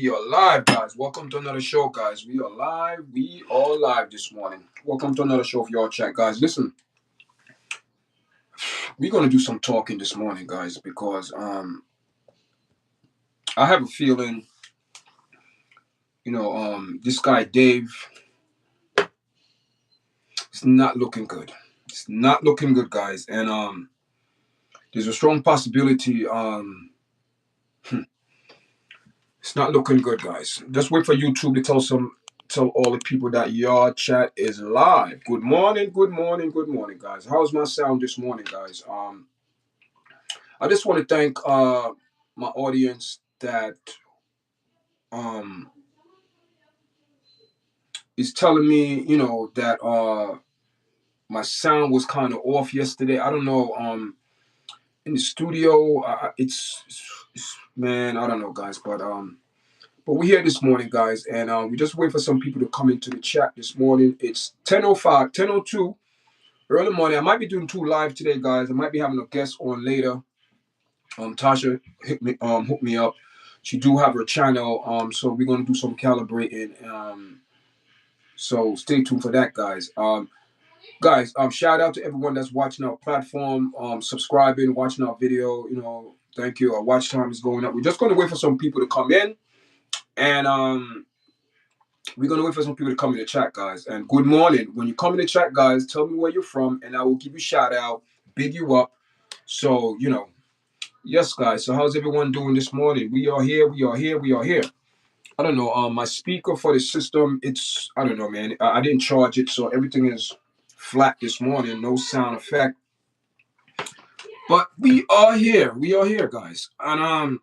We are live, guys. Welcome to another show, guys. We are live. We are live this morning. Welcome to another show of your chat, guys. Listen, we're gonna do some talking this morning, guys, because I have a feeling, this guy Dave, it's not looking good. It's not looking good, guys, and there's a strong possibility it's not looking good, guys. Just wait for YouTube to tell all the people that your chat is live. Good morning, good morning, good morning, guys. How's my sound this morning, guys? I just want to thank my audience that um is telling me, that my sound was kind of off yesterday. I don't know. In the studio, it's man, I don't know, guys, but we're here this morning, guys, and we just wait for some people to come into the chat this morning. It's 10:05, 10:02, early morning. I might be doing two live today, guys. I might be having a guest on later. Tasha hooked me up. She do have her channel, so we're gonna do some calibrating. So stay tuned for that, guys. Guys, shout out to everyone that's watching our platform, subscribing, watching our video. Thank you. Our watch time is going up. We're just gonna wait for some people to come in, and we're gonna wait for some people to come in the chat, guys. And good morning. When you come in the chat, guys, tell me where you're from, and I will give you a shout out, big you up. So yes, guys. So how's everyone doing this morning? We are here. We are here. We are here. I don't know. My speaker for the system, it's I don't know, man. I didn't charge it, so everything is flat this morning. No sound effect. But we are here. We are here, guys. And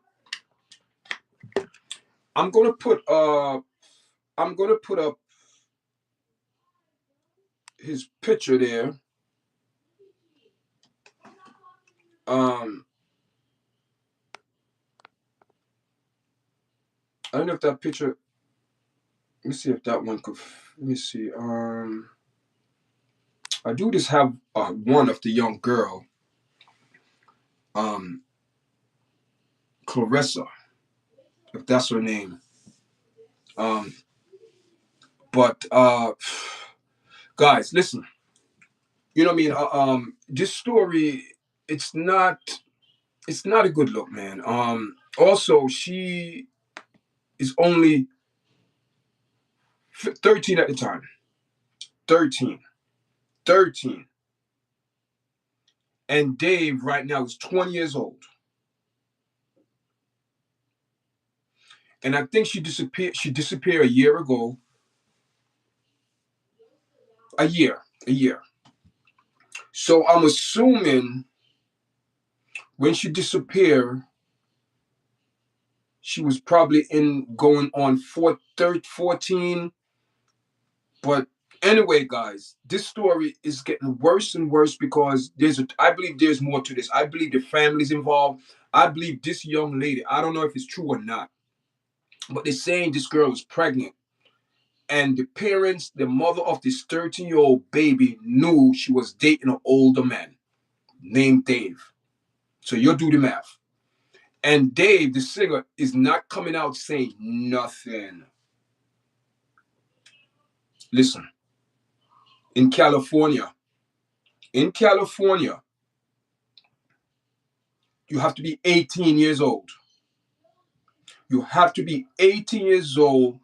I'm gonna put up his picture there. Um, I don't know if that picture. Let me see if that one could. Let me see. I do just have one of the young girl. Um, Clarissa, if that's her name. Um, but guys, listen. You know what I mean? This story, it's not. It's not a good look, man. Also, she is only 13 at the time. 13. 13. And Dave right now is 20 years old. And I think she disappeared. She disappeared a year ago. A year. A year. So I'm assuming when she disappeared, she was probably in going on 14. But anyway, guys, this story is getting worse and worse because I believe there's more to this. I believe the family's involved. I believe this young lady, I don't know if it's true or not, but they're saying this girl is pregnant. And the parents, the mother of this 13-year-old baby knew she was dating an older man named Dave. So you'll do the math. And Dave, the singer, is not coming out saying nothing. Listen, in California, in California, you have to be 18 years old. You have to be 18 years old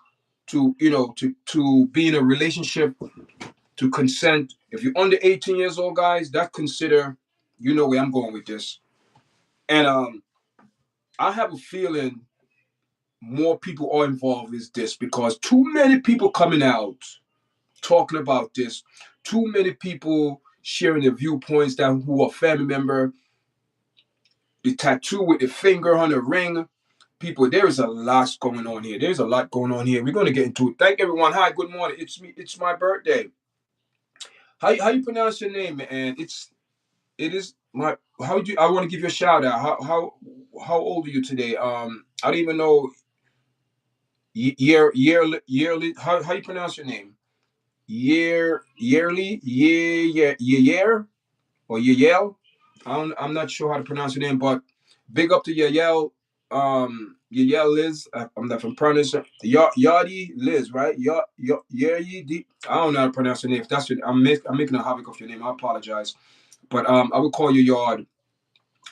to be in a relationship, to consent. If you're under 18 years old, guys, that's consider, where I'm going with this. And I have a feeling more people are involved with this because too many people coming out talking about this, too many people sharing their viewpoints that who are family member, the tattoo with the finger on the ring. People, there is a lot going on here. There's a lot going on here. We're going to get into it. Thank everyone. Hi, good morning. It's me. It's my birthday. How you pronounce your name, man? It is my. How do you, I want to give you a shout out? How old are you today? I don't even know. Yearly. How you pronounce your name? Yearly. Year or Yael. I'm not sure how to pronounce your name, but big up to Yael. Yeah, Liz. I'm not from pronouncing Yardi Liz, right? Yardi. I don't know how to pronounce your name. If that's your, I'm making a havoc of your name. I apologize, but I would call you Yard.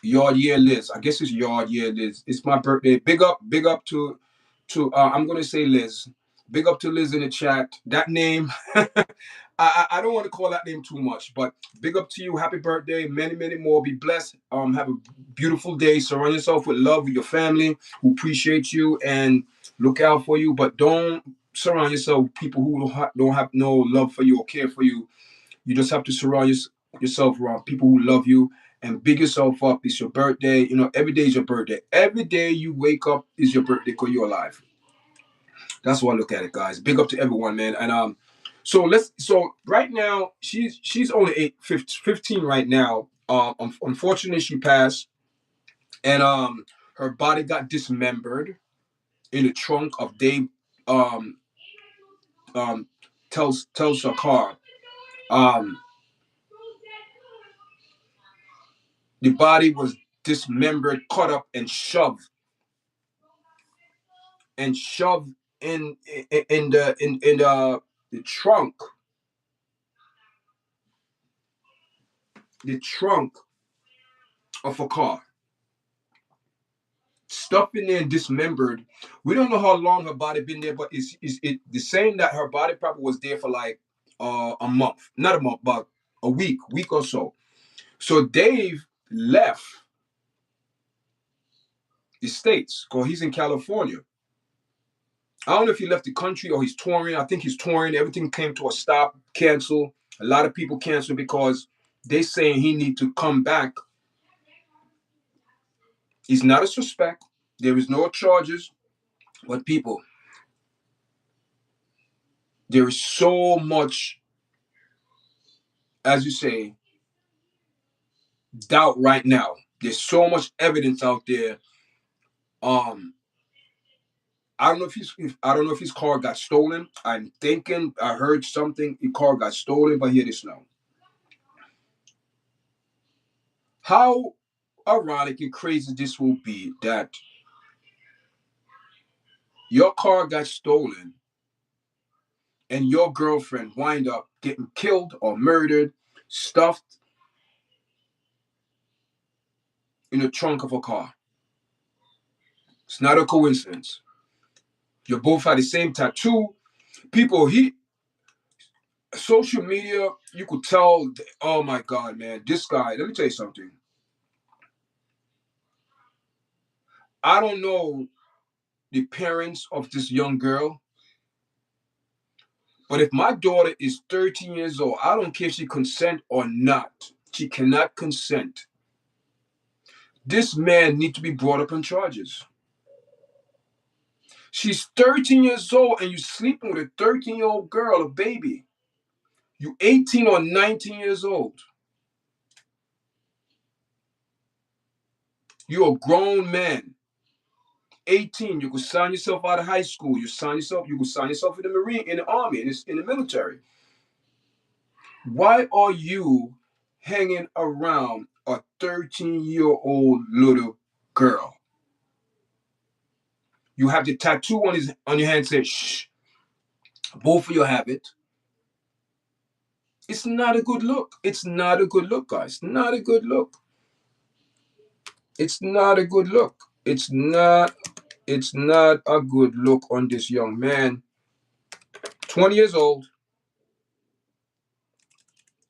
Yard year Liz. I guess it's Yard year Liz. It's my birthday. Big up to I'm gonna say Liz. Big up to Liz in the chat. That name, I don't want to call that name too much, but big up to you. Happy birthday. Many, many more. Be blessed. Have a beautiful day. Surround yourself with love with your family who appreciate you and look out for you. But don't surround yourself with people who don't have no love for you or care for you. You just have to surround yourself around people who love you and big yourself up. It's your birthday. You know, every day is your birthday. Every day you wake up is your birthday because you're alive. That's why I look at it, guys. Big up to everyone, man. And so right now she's only 15 right now. Unfortunately she passed, and her body got dismembered in the trunk of Dave um tells her car. Um the body was dismembered, cut up, and shoved in the trunk, the trunk of a car. Stuff in there and dismembered. We don't know how long her body been there, but it's it the saying that her body probably was there for like a month, not a month, but a week or so. So Dave left the States because he's in California. I don't know if he left the country or he's touring. I think he's touring. Everything came to a stop, cancel. A lot of people cancel because they saying he need to come back. He's not a suspect. There is no charges. But people, there is so much, as you say, doubt right now. There's so much evidence out there. Um, I don't know if his car got stolen. I'm thinking I heard something. His car got stolen, but hear this now. How ironic and crazy this will be that your car got stolen and your girlfriend wind up getting killed or murdered, stuffed in the trunk of a car. It's not a coincidence. You both had the same tattoo. People, social media, you could tell, oh my God, man, this guy, let me tell you something. I don't know the parents of this young girl, but if my daughter is 13 years old, I don't care if she consent or not. She cannot consent. This man needs to be brought up on charges. She's 13 years old and you sleeping with a 13-year-old girl, a baby. You 18 or 19 years old. You're a grown man. 18, you could sign yourself out of high school. You could sign yourself in the Marine, in the Army, in the military. Why are you hanging around a 13-year-old little girl? You have the tattoo on your hand says shh. Both of you have it. It's not a good look. It's not a good look, guys. Not a good look. It's not a good look. It's not a good look on this young man. 20 years old.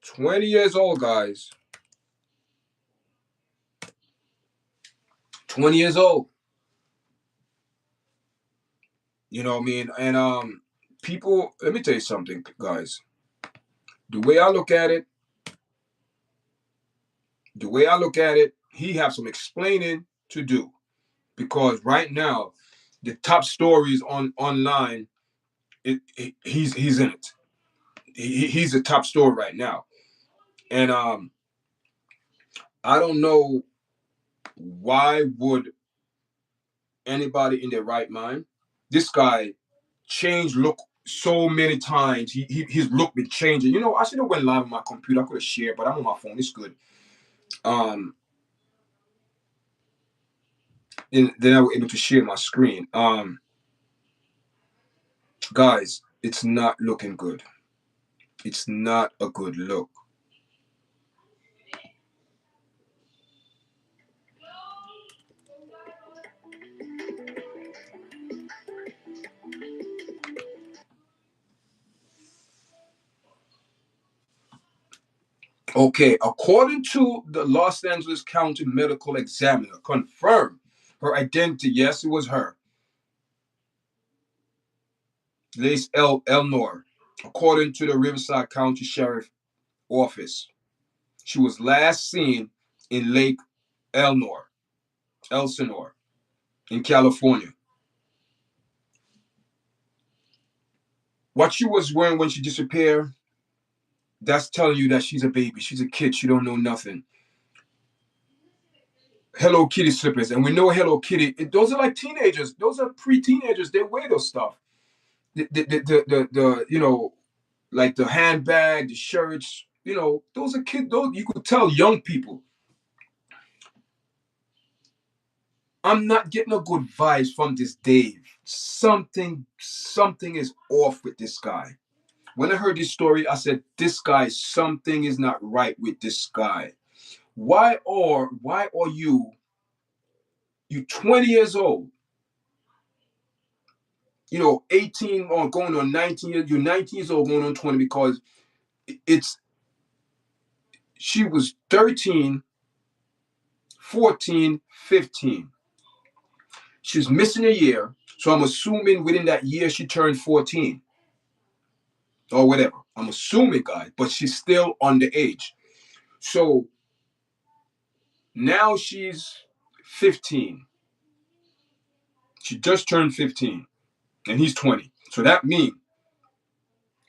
20 years old, guys. 20 years old. You know what I mean? And people, let me tell you something, guys. The way I look at it, he has some explaining to do because right now, the top stories online, he's in it. He's the top story right now, and I don't know why would anybody in their right mind. This guy changed look so many times. His look been changing. You know, I should have went live on my computer. I could have shared, but I'm on my phone. It's good. Um, and then I was able to share my screen. Guys, it's not looking good. It's not a good look. Okay, according to the Los Angeles County Medical Examiner, confirmed her identity. Yes, it was her. Lace Elnor. According to the Riverside County Sheriff Office, she was last seen in Lake Elsinore, in California. What she was wearing when she disappeared, that's telling you that she's a baby. She's a kid. She don't know nothing. Hello Kitty slippers, and we know Hello Kitty. Those are like teenagers. Those are pre-teenagers. They wear those stuff. The like the handbag, the shirts. Those are kids. Those you could tell young people. I'm not getting a good vibes from this Dave. Something is off with this guy. When I heard this story, I said, this guy, something is not right with this guy. Why are you 20 years old, 18 or going on 19 years, you're 19 years old going on 20 because it's she was 13, 14, 15. She's missing a year. So I'm assuming within that year she turned 14 or whatever. I'm assuming, guys, but she's still underage. So now she's 15. She just turned 15 and he's 20. So that means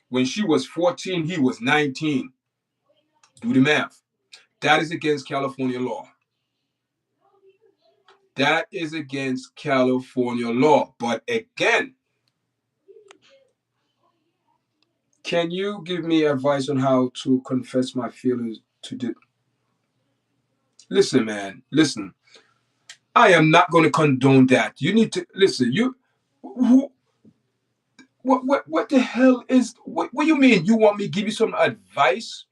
when she was 14, he was 19. Do the math. That is against California law. That is against California law. But again, can you give me advice on how to confess my feelings to the... Listen, man, listen. I am not going to condone that. You need to listen. Who, what the hell is, what do you mean? You want me to give you some advice?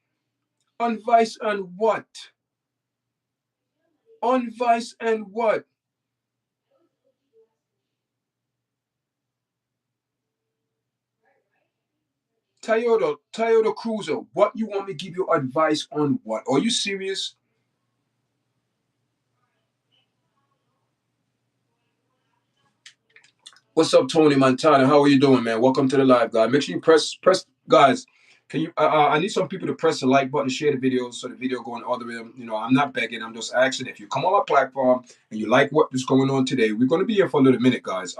Advice on what? Advice and what? Toyota Cruiser. What you want me to give you advice on what? Are you serious? What's up, Tony Montana? How are you doing, man? Welcome to the live, guys. Make sure you press, guys. Can you? I need some people to press the like button, share the video, so the video going all the way. I'm not begging. I'm just asking. If you come on my platform and you like what is going on today, we're going to be here for a little minute, guys.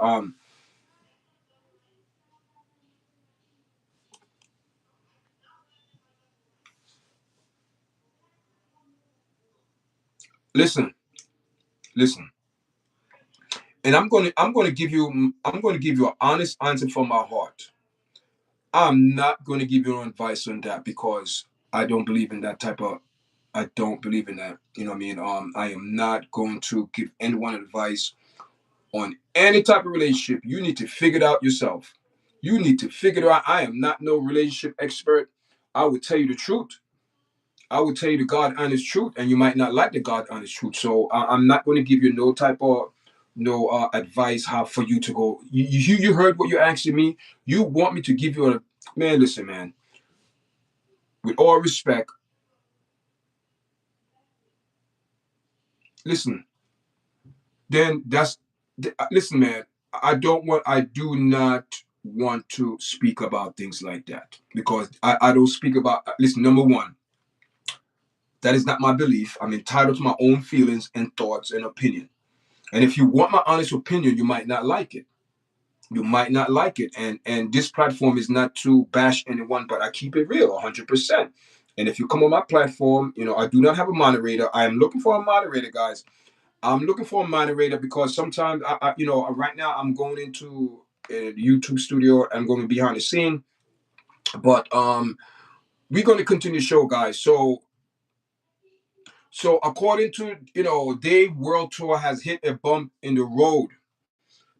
Listen, listen, and I'm going to give you an honest answer from my heart. I'm not going to give you advice on that because I don't believe in that type of. I don't believe in that. You know what I mean? I am not going to give anyone advice on any type of relationship. You need to figure it out yourself. You need to figure it out. I am not no relationship expert. I would tell you the truth. I would tell you the God honest truth, and you might not like the God honest truth. So I'm not going to give you no type of no advice how for you to go. You heard what you're asking me. You want me to give you a man? Listen, man. With all respect, listen. Then listen, man. I do not want to speak about things like that because I don't speak about. Listen, number one, that is not my belief. I'm entitled to my own feelings and thoughts and opinion. And if you want my honest opinion, you might not like it. You might not like it. And this platform is not to bash anyone, but I keep it real, 100%. And if you come on my platform, I do not have a moderator. I am looking for a moderator, guys. I'm looking for a moderator because sometimes right now I'm going into a YouTube studio. I'm going behind the scene, but we're going to continue the show, guys. So So according to Dave, World Tour has hit a bump in the road.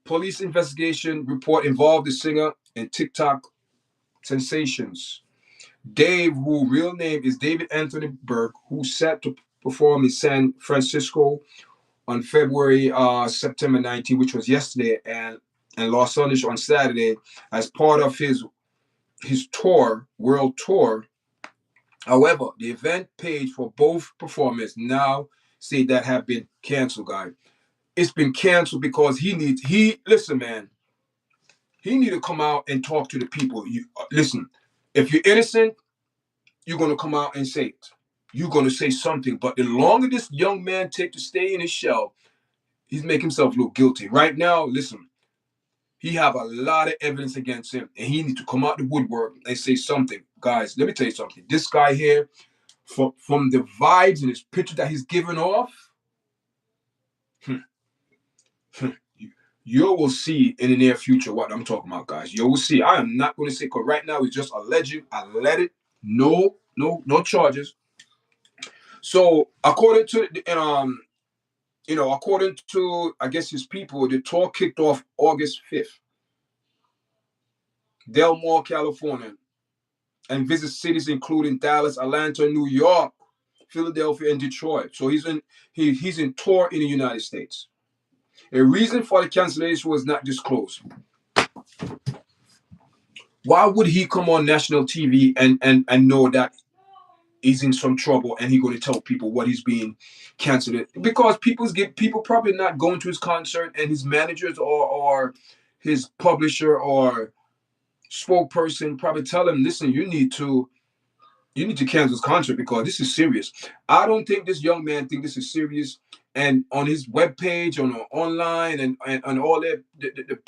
Police investigation report involved the singer and TikTok sensations. Dave, whose real name is David Anthony Burke, who set to perform in San Francisco on September 19, which was yesterday, and Los Angeles on Saturday, as part of his tour, world tour. However, the event page for both performers now say that have been canceled, guys. It's been canceled because listen, man, he need to come out and talk to the people. You listen, if you're innocent, you're gonna come out and say it. You're gonna say something. But the longer this young man take to stay in his shell, he's making himself look guilty. Right now, listen, he have a lot of evidence against him, and he need to come out the woodwork and say something. Guys, let me tell you something. This guy here, from the vibes and his picture that he's giving off, you will see in the near future what I'm talking about, guys. You will see. I am not going to say, because right now it's just alleged. I let it. No charges. So according to according to I guess his people, the tour kicked off August 5th, Del Mar, California, and visit cities including Dallas, Atlanta, New York, Philadelphia, and Detroit. So he's in tour in the United States. A reason for the cancellation was not disclosed. Why would he come on national TV and know that he's in some trouble and he's going to tell people what he's being canceled? Because people probably not going to his concert, and his managers or his publisher or spokesperson probably tell him, listen, you need to cancel this concert because this is serious. I don't think this young man think this is serious. And on his webpage, on online, and all that, the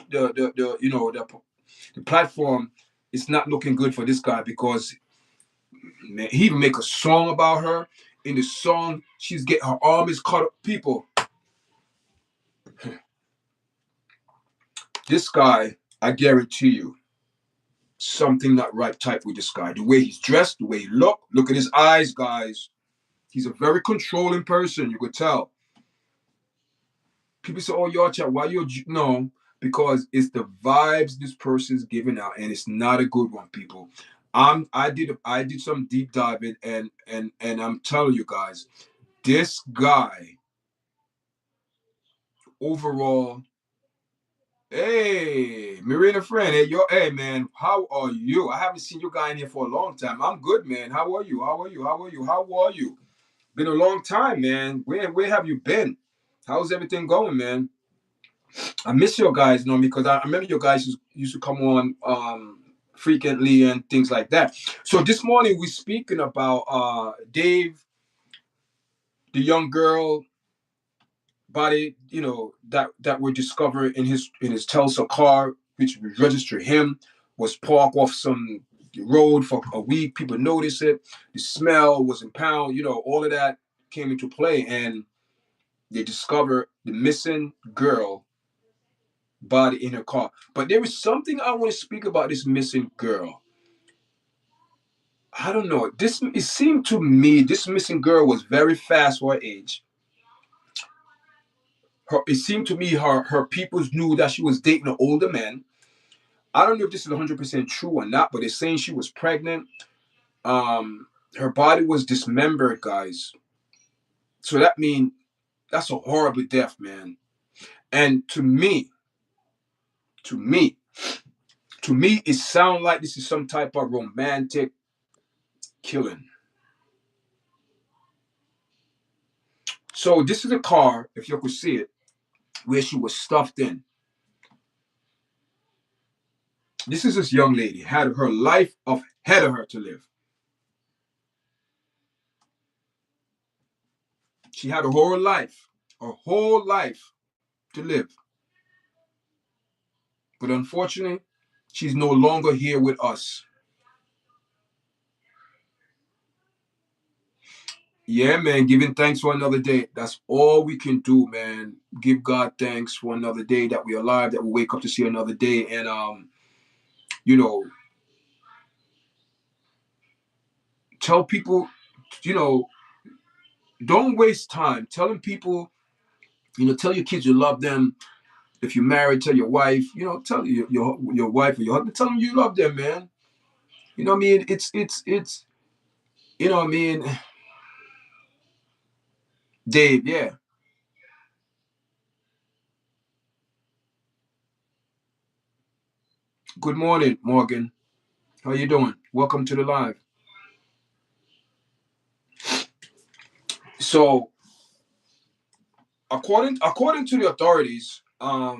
platform is not looking good for this guy, because man, he even make a song about her. In the song, she's getting her arm is cut up. People, this guy, I guarantee you, something not right type with this guy. The way he's dressed, the way he look at his eyes, guys. He's a very controlling person. You could tell. People say, "Oh, y'all chat, why you no?" Because it's the vibes this person's giving out, and it's not a good one, people. I did some deep diving, and I'm telling you guys, this guy overall. Hey, Marina friend, hey man, how are you? I haven't seen you guy in here for a long time. I'm good, man. How are you? How are you? How are you? How are you? Been a long time, man. Where have you been? How's everything going, man? I miss your guys, because I remember your guys used to come on frequently and things like that. So this morning we're speaking about Dave, the young girl body, that were discovered in his Tesla car, which we registered him, was parked off some road for a week. People noticed it. The smell was impound. All of that came into play, and they discovered the missing girl body in her car. But there is something I want to speak about this missing girl. I don't know. It seemed to me this missing girl was very fast for her age. It seemed to me her peoples knew that she was dating an older man. I don't know if this is 100% true or not, but they're saying she was pregnant. Her body was dismembered, guys. So that means that's a horrible death, man. And to me, it sounds like this is some type of romantic killing. So this is a car, if you could see it, where she was stuffed in. This is this young lady had her life ahead of her to live. She had a whole life to live. But unfortunately, she's no longer here with us. Yeah, man, giving thanks for another day. That's all we can do, man. Give God thanks for another day that we're alive, that we wake up to see another day. And you know, tell people, you know, Don't waste time telling people, tell your kids you love them. If you're married, tell your wife, tell your wife or your husband, tell them you love them, man. You know what I mean? It's you know what I mean, Dave. Yeah. Good morning, Morgan. How you doing? Welcome to the live. So, according to the authorities, all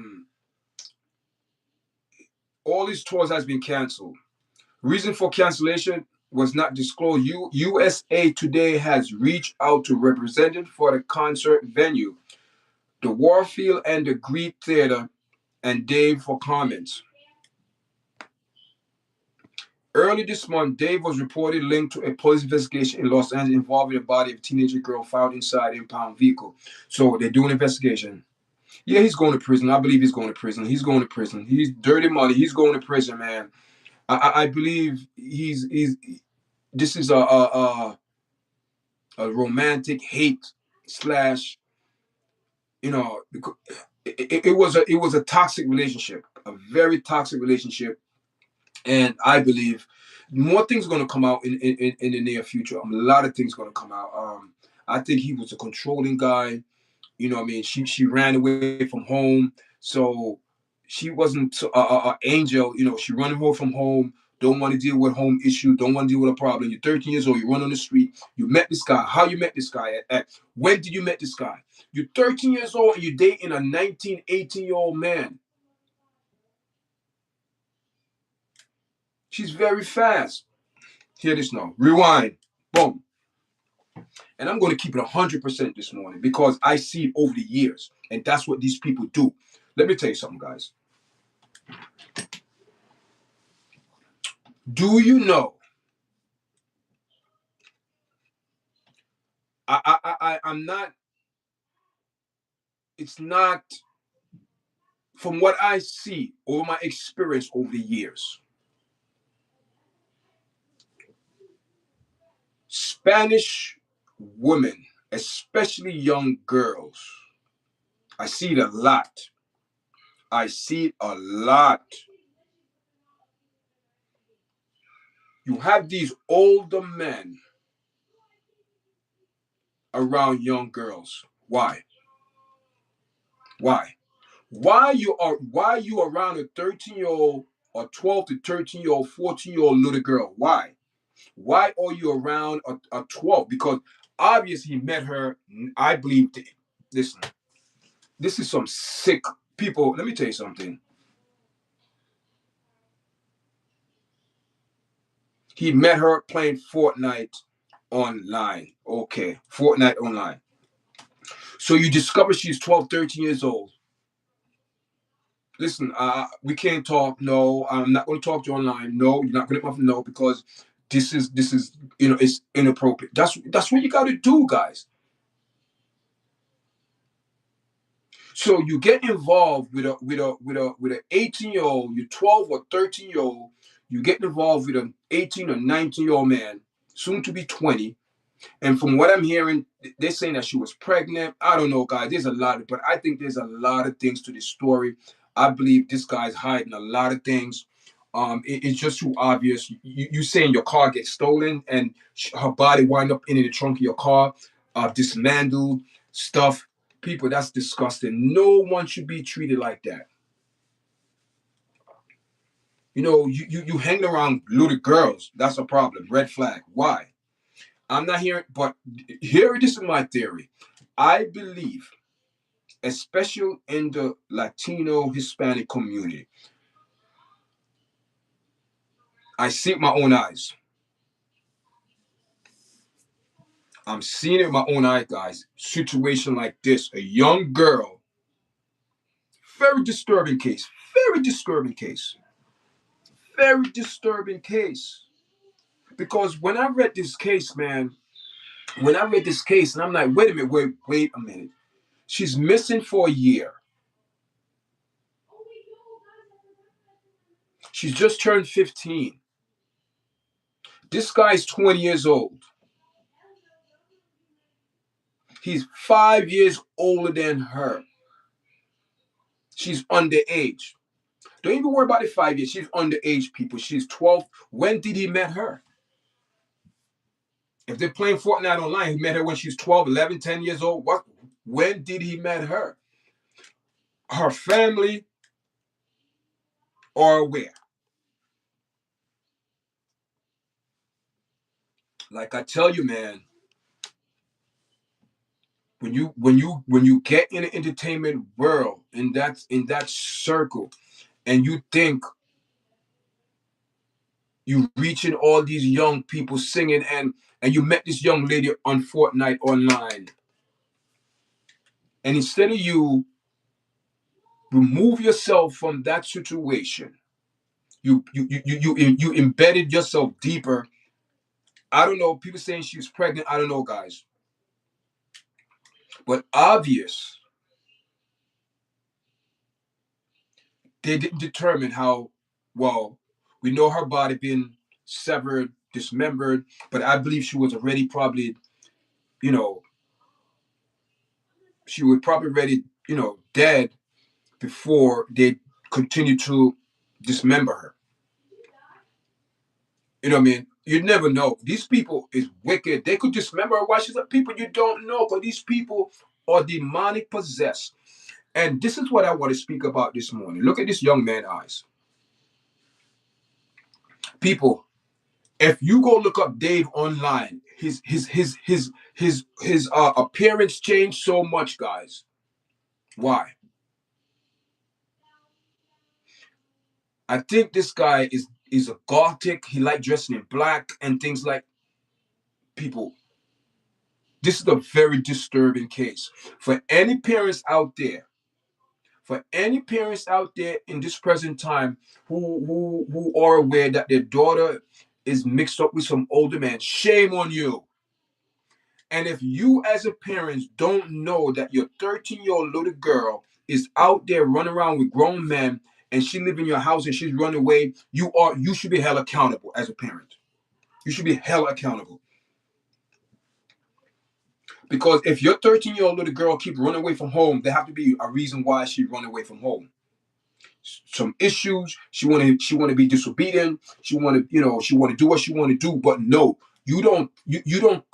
these tours has been canceled. Reason for cancellation was not disclosed. USA Today has reached out to representatives for the concert venue, the Warfield and the Greek Theater, and Dave for comments. Early this month, Dave was reportedly linked to a police investigation in Los Angeles involving the body of a teenage girl found inside an impound vehicle. So they're doing an investigation. Yeah, he's going to prison. I believe he's going to prison. He's going to prison. He's dirty money. He's going to prison, man. I believe he's. This is a romantic hate slash. You know, it was a toxic relationship, a very toxic relationship, and I believe more things are going to come out in the near future. A lot of things going to come out. I think he was a controlling guy. You know what I mean? She ran away from home, so she wasn't a angel. She running away from home. Don't want to deal with home issue. Don't want to deal with a problem. You're 13 years old. You run on the street. You met this guy. How you met this guy? When did you met this guy? You're 13 years old and you're dating a 19, 18-year-old man. She's very fast. Hear this now. Rewind. Boom. And I'm going to keep it 100% this morning because I see it over the years. And that's what these people do. Let me tell you something, guys. Do you know? I'm not, it's not, from what I see over my experience over the years, Spanish women, especially young girls, I see it a lot. I see it a lot. You have these older men around young girls. Why? Why? Why you around a 13-year-old or 12 to 13-year-old, 14-year-old little girl? Why? Why are you around a 12? Because obviously he met her, I believe. Listen, this is some sick people. Let me tell you something. He met her playing Fortnite online. Okay, Fortnite online. So you discover she's 12, 13 years old. Listen, we can't talk. No, I'm not going to talk to you online. No, you're not going to no, because this is it's inappropriate. That's what you got to do, guys. So you get involved with a 18-year-old, you 12 or 13-year-old, you get involved with an 18 or 19-year-old man, soon to be 20. And from what I'm hearing, they're saying that she was pregnant. I don't know, guys. There's a lot, but I think there's a lot of things to this story. I believe this guy's hiding a lot of things. It's just too obvious. You saying your car gets stolen and her body wind up in the trunk of your car, dismantled stuff. People, that's disgusting. No one should be treated like that. You hang around little girls. That's a problem. Red flag. Why? I'm not hearing, but here this is my theory. I believe, especially in the Latino Hispanic community, I see it with my own eyes. I'm seeing it with my own eyes, guys. Situation like this, a young girl, very disturbing case, very disturbing case, very disturbing case. Because when I read this case, man, when I read this case, and I'm like, wait a minute, wait a minute. She's missing for a year. She's just turned 15. This guy's 20 years old. He's 5 years older than her. She's underage. Don't even worry about the 5 years. She's underage, people. She's 12. When did he met her? If they're playing Fortnite online, he met her when she's 12, 11, 10 years old. What? When did he met her? Her family are aware. Like I tell you, man, when you get in the entertainment world, in that circle, and you think you reaching all these young people singing, and you met this young lady on Fortnite online, and instead of you remove yourself from that situation, you embedded yourself deeper. I don't know. People saying she's pregnant. I don't know, guys, but obvious they didn't determine how well. We know her body being severed, dismembered, but I believe she was already probably, you know, she was probably already, dead before they continued to dismember her. You know what I mean? You never know. These people is wicked. They could dismember her while she's a people you don't know, because these people are demonic possessed. And this is what I want to speak about this morning. Look at this young man's eyes. People, if you go look up Dave online, his appearance changed so much, guys. Why? I think this guy is a gothic. He like dressing in black and things like. People, this is a very disturbing case for any parents out there. For any parents out there in this present time who are aware that their daughter is mixed up with some older man, shame on you. And if you as a parent don't know that your 13-year-old little girl is out there running around with grown men and she live in your house and she's running away, you should be held accountable as a parent. You should be held accountable. Because if your 13-year-old little girl keep running away from home, there have to be a reason why she run away from home. Some issues. She want to be disobedient. She want to do what she want to do. But no, you don't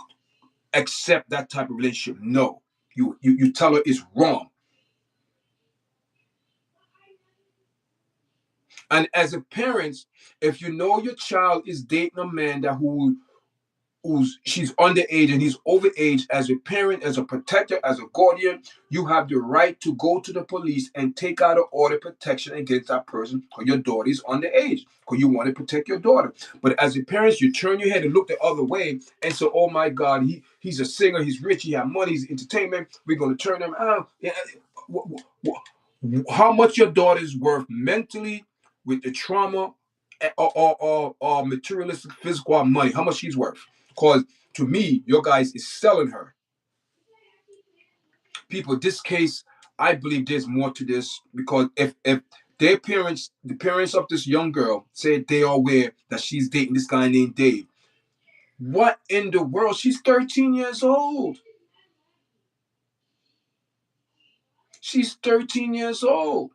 accept that type of relationship. No, you tell her it's wrong. And as a parent, if you know your child is dating a man that who's she's underage and he's overage, as a parent, as a protector, as a guardian, you have the right to go to the police and take out an order of protection against that person, because your daughter is underage, because you want to protect your daughter. But as a parent, you turn your head and look the other way and say, oh my God, he's a singer, he's rich, he has money, he's entertainment, we're going to turn him out. Yeah. How much your daughter is worth mentally, with the trauma, or materialistic, physical, or money, how much she's worth. Because to me, your guys is selling her. People, this case, I believe there's more to this, because if their parents, the parents of this young girl, say they are aware that she's dating this guy named Dave, what in the world? She's 13 years old. She's 13 years old.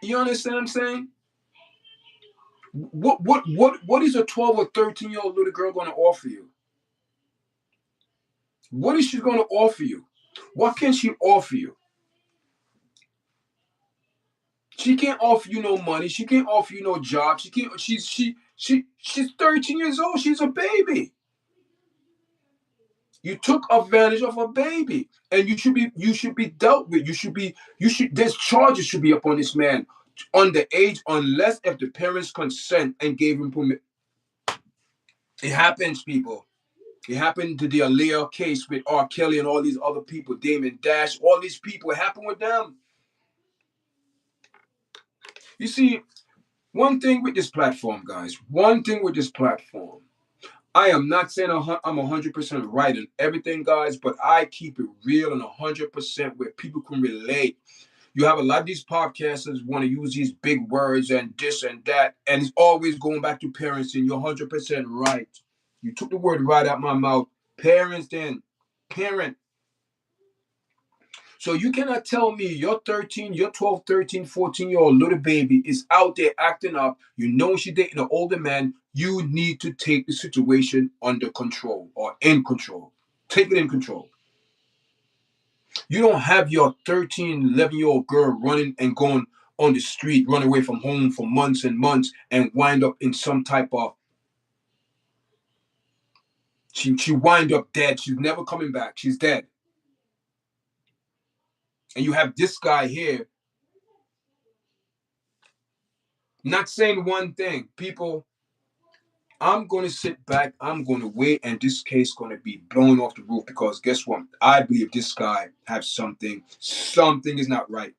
You understand what I'm saying? What is a 12 or 13-year-old little girl going to offer you? What is she going to offer you? What can she offer you? She can't offer you no money. She can't offer you no job. She can't. She's 13 years old. She's a baby. You took advantage of a baby, and you should be dealt with. You should. There's charges should be upon this man underage, unless if the parents consent and gave him permission. It happens, people. It happened to the Aaliyah case with R. Kelly and all these other people, Damon Dash, all these people. It happened with them. You see, one thing with this platform, guys. One thing with this platform. I am not saying I'm 100% right in everything, guys, but I keep it real and 100% where people can relate. You have a lot of these podcasters want to use these big words and this and that, and it's always going back to parents. And you're 100% right. You took the word right out my mouth. Parents, then parent. So you cannot tell me your 13, your 12, 13, 14-year-old little baby is out there acting up. You know she's dating an older man. You need to take the situation under control or in control. Take it in control. You don't have your 13, 11-year-old girl running and going on the street, run away from home for months and months and wind up in some type of, she wind up dead. She's never coming back. She's dead. And you have this guy here not saying one thing. People, I'm going to sit back. I'm going to wait, and this case going to be blown off the roof because guess what? I believe this guy has something. Something is not right.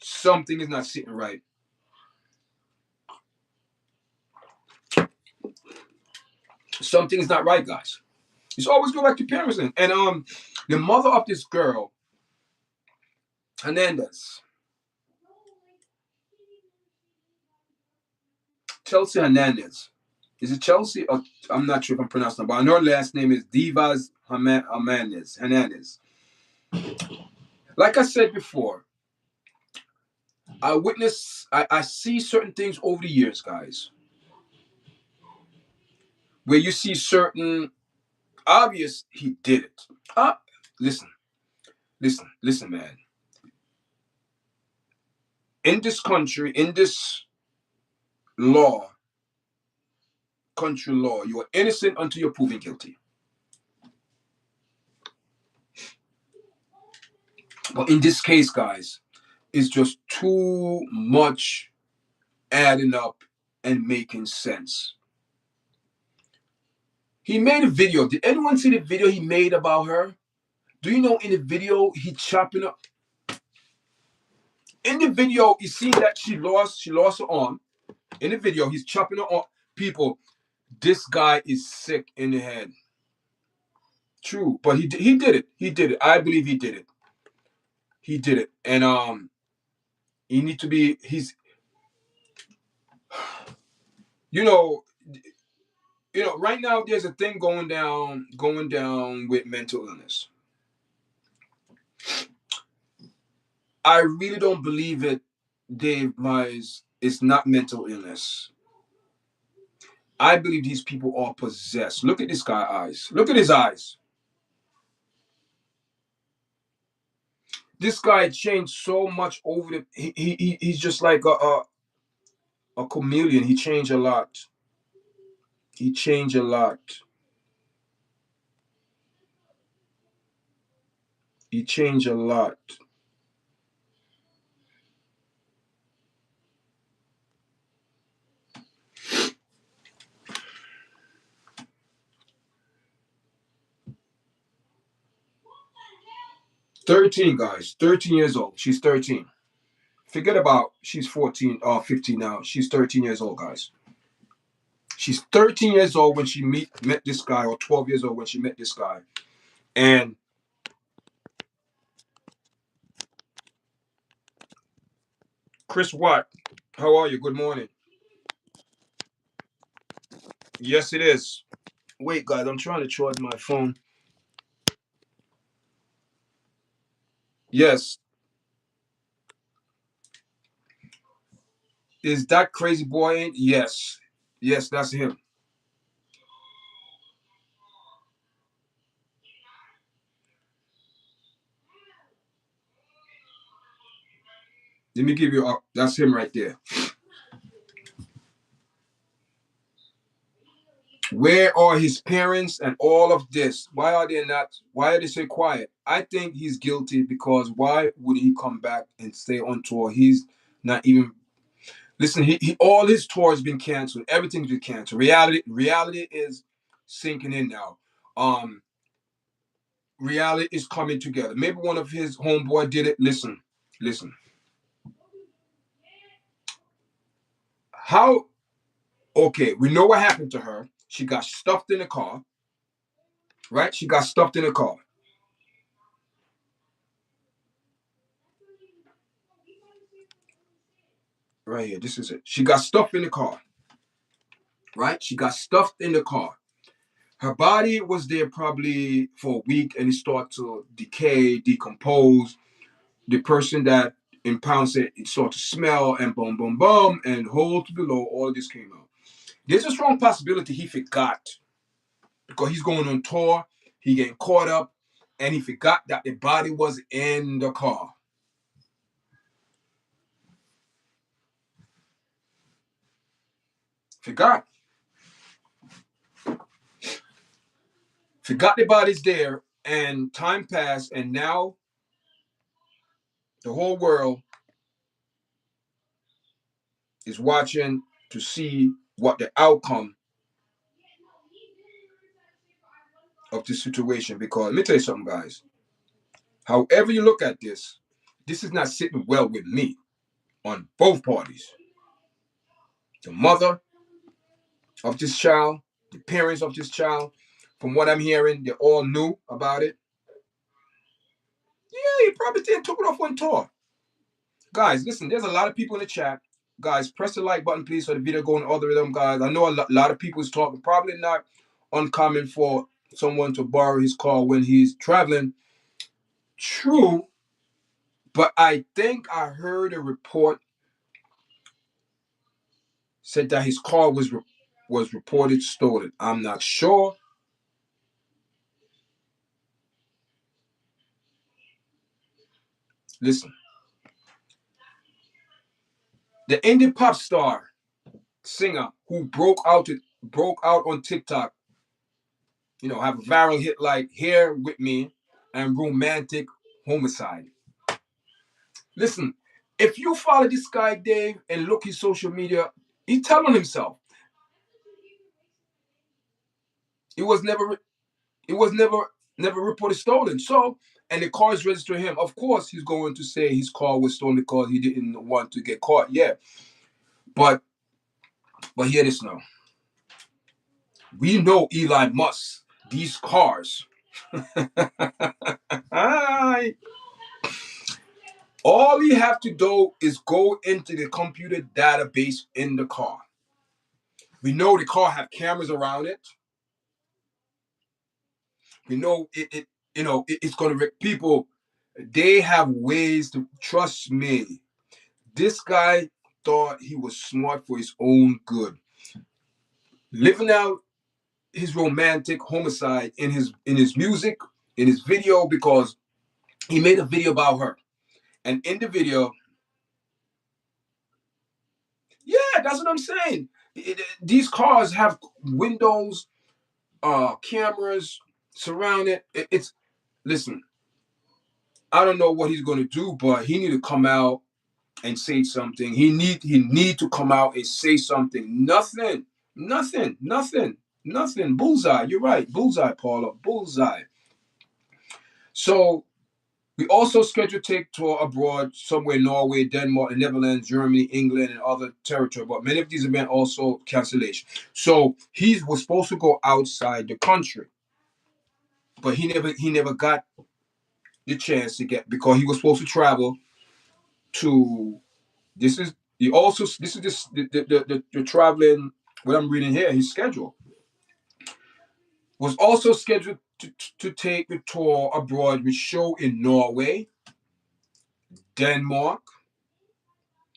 Something is not sitting right. Something is not right, guys. It's always go back to parenting. And the mother of this girl, Hernandez, Chelsea Hernandez. Is it Chelsea? Or, I'm not sure if I'm pronouncing it, but I know her last name is Divas Hernandez. Like I said before, I see certain things over the years, guys, where you see certain obvious he did it. Listen, man. In this country, in this law, country law, you are innocent until you're proven guilty. But in this case, guys, it's just too much adding up and making sense. He made a video. Did anyone see the video he made about her? Do you know in the video he chopping up? In the video, you see that she lost her arm. In the video, he's chopping her arm. People, this guy is sick in the head. True, but he did it. He did it. I believe he did it. He did it, and he need to be. You know, Right now there's a thing going down with mental illness. I really don't believe it, Dave Myers. It's not mental illness. I believe these people are possessed. Look at this guy's eyes. Look at his eyes. This guy changed so much over the. He's just like a chameleon. He changed a lot. He changed a lot. He changed a lot. $13, guys. 13 years old. She's 13. Forget about she's 14 or 15 now. She's 13 years old, guys. She's 13 years old when she met this guy, or 12 years old when she met this guy. And Chris Watt, how are you? Good morning. Yes, it is. Wait, guys, I'm trying to charge my phone. Yes. Is that crazy boy? Yes. Yes, that's him. Let me give you that's him right there. Where are his parents and all of this? Why are they so quiet? I think he's guilty because why would he come back and stay on tour? He's not even listen, he all his tours been canceled. Everything's been canceled. Reality is sinking in now. Reality is coming together. Maybe one of his homeboy did it. Listen. How okay, we know what happened to her. She got stuffed in a car. Right? She got stuffed in a car. Right here, this is it. She got stuffed in the car. Right? She got stuffed in the car. Her body was there probably for a week and it started to decay, decompose. The person that impounds it, it started to smell and boom, boom, boom, and hold below, all of this came out. There's a strong possibility he forgot because he's going on tour, he getting caught up, and he forgot that the body was in the car. Forgot. Forgot the body's there, and time passed, and now the whole world is watching to see what the outcome of this situation. Because let me tell you something, guys. However you look at this is not sitting well with me on both parties. The mother of this child, the parents of this child, from what I'm hearing, they all knew about it. Yeah, he probably did took it off on tour. Guys, listen, there's a lot of people in the chat. Guys, press the like button, please, so the video going all the way them, guys. I know a lot of people is talking. Probably not uncommon for someone to borrow his car when he's traveling. True, but I think I heard a report said that his car was reported stolen. I'm not sure. Listen, the indie pop star singer who broke out on TikTok, have a viral hit like "Here with Me" and "Romantic Homicide." Listen, if you follow this guy Dave and look his social media, he's telling himself it was never it was never reported stolen. So, and the car is registered to him. Of course, he's going to say his car was stolen because he didn't want to get caught. Yeah, but hear this now. We know Elon Musk. These cars. All you have to do is go into the computer database in the car. We know the car have cameras around it. We know it's going to people. They have ways to trust me. This guy thought he was smart for his own good, living out his romantic homicide in his music, in his video, because he made a video about her. And in the video, yeah, that's what I'm saying. These cars have windows, cameras surrounded. It's listen. I don't know what he's going to do, but he need to come out and say something. He need to come out and say something. Nothing. Bullseye. You're right. Bullseye, Paula. Bullseye. So we also scheduled to take tour abroad, somewhere in Norway, Denmark, the Netherlands, Germany, England, and other territory. But many of these events also cancellation. So he was supposed to go outside the country, but he never got the chance to get, because he was supposed to travel to. This is he also. This is this the traveling. What I'm reading here, his schedule was also scheduled to take the tour abroad with show in Norway, Denmark,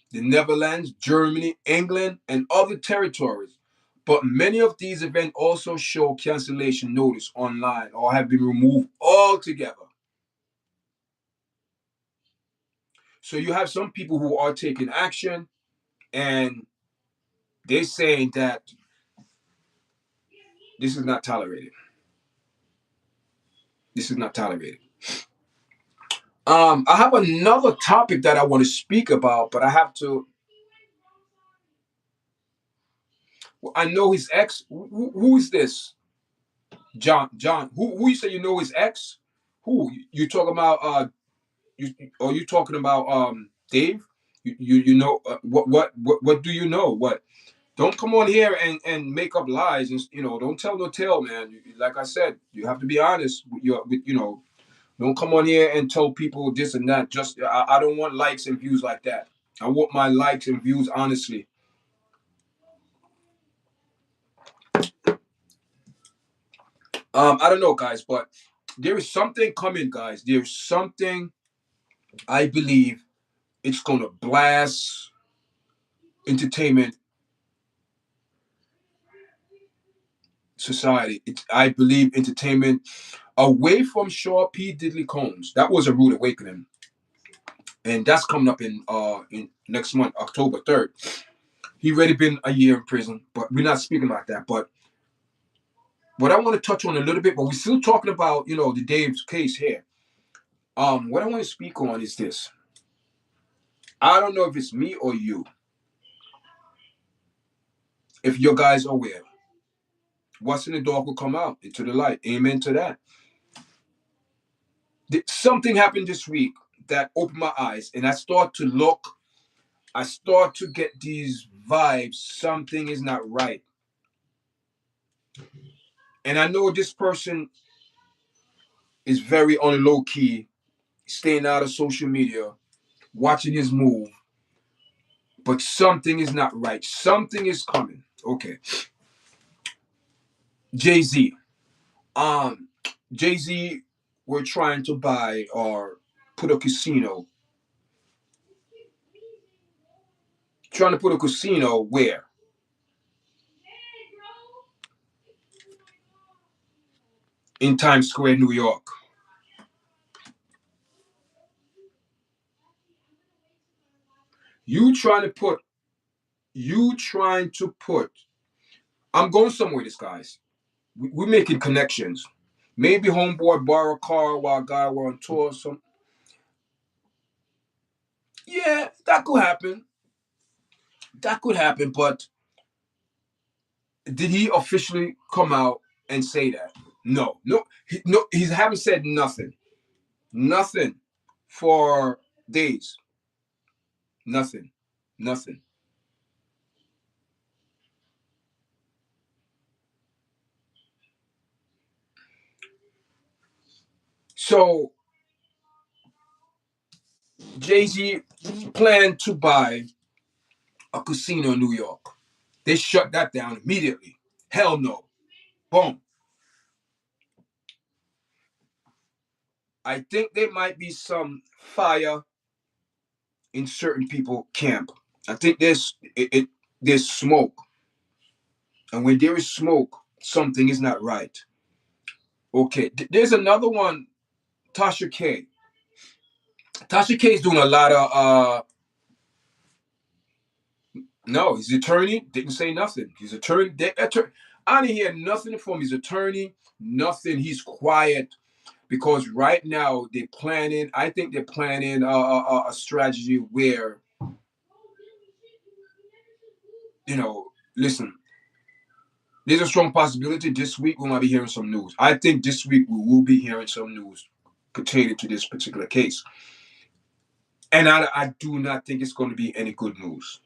the Netherlands, Germany, England, and other territories. But many of these events also show cancellation notice online or have been removed altogether. So you have some people who are taking action, and they're saying that this is not tolerated. This is not tolerated. I have another topic that I want to speak about, but I have to. I know his ex. Who is this? John. Who you say you know his ex? Who you talking about? You talking about Dave? You know what do you know? What? Don't come on here and make up lies, and don't tell no tale, man. Like I said, you have to be honest with Don't come on here and tell people this and that. Just I don't want likes and views like that. I want my likes and views honestly. I don't know, guys, but there is something coming, guys. There's something I believe it's gonna blast entertainment society. I believe entertainment away from Shaw P. Diddley Combs. That was a rude awakening, and that's coming up in next month, October 3rd. He already been a year in prison, but we're not speaking about that. But what I want to touch on a little bit, but we're still talking about the Dave's case here. What I want to speak on is this. I don't know if it's me or you, if your guys are aware. What's in the dark will come out into the light. Amen to that. Something happened this week that opened my eyes, and I start to look. I start to get these vibes. Something is not right, and I know this person is very on low key, staying out of social media, watching his move. But something is not right. Something is coming. Okay, Jay-Z. Um, Jay-Z, we're trying to buy or put a casino. Trying to put a casino where? In Times Square, New York. You trying to put, you trying to put, I'm going somewhere, this guys. We're making connections. Maybe homeboy borrow a car while guy were on tour. Some, yeah, that could happen. That could happen. But did he officially come out and say that? No, no, no. He haven't said nothing. Nothing for days. Nothing. Nothing. So Jay-Z planned to buy a casino in New York. They shut that down immediately. Hell no. Boom. I think there might be some fire in certain people camp. I think there's smoke, and when there is smoke, something is not right. Okay, there's another one. Tasha K. Tasha K is doing a lot of no, his attorney didn't say nothing. His attorney, I didn't hear nothing from his attorney. Nothing. He's quiet because right now they're planning. I think they're planning a strategy where listen. There's a strong possibility this week we might be hearing some news. I think this week we will be hearing some news pertaining to this particular case. And I do not think it's going to be any good news.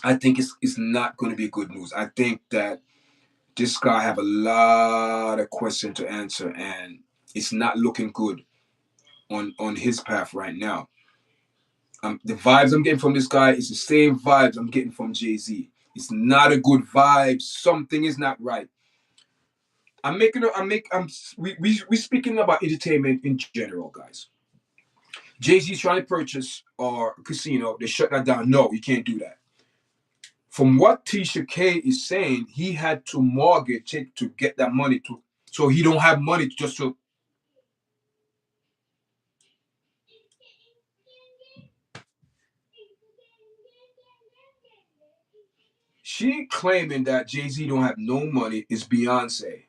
I think it's not going to be good news. I think that this guy have a lot of questions to answer, and it's not looking good on his path right now. The vibes I'm getting from this guy is the same vibes I'm getting from Jay-Z. It's not a good vibe. Something is not right. I'm making. We speaking about entertainment in general, guys. Jay-Z's trying to purchase our casino. They shut that down. No, you can't do that. From what Tisha K is saying, he had to mortgage it to get that money to. So he don't have money just to. She claiming that Jay-Z don't have no money is Beyonce.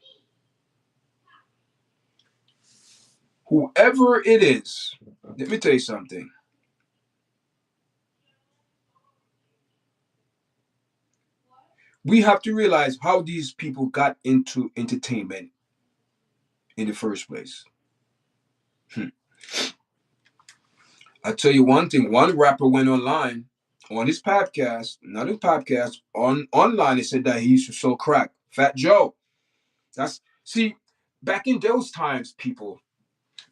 Whoever it is, let me tell you something. We have to realize how these people got into entertainment in the first place. Hmm. I'll tell you one thing. One rapper went online on his podcast, not his podcast, online and said that he used to sell crack. Fat Joe. That's see, back in those times, people,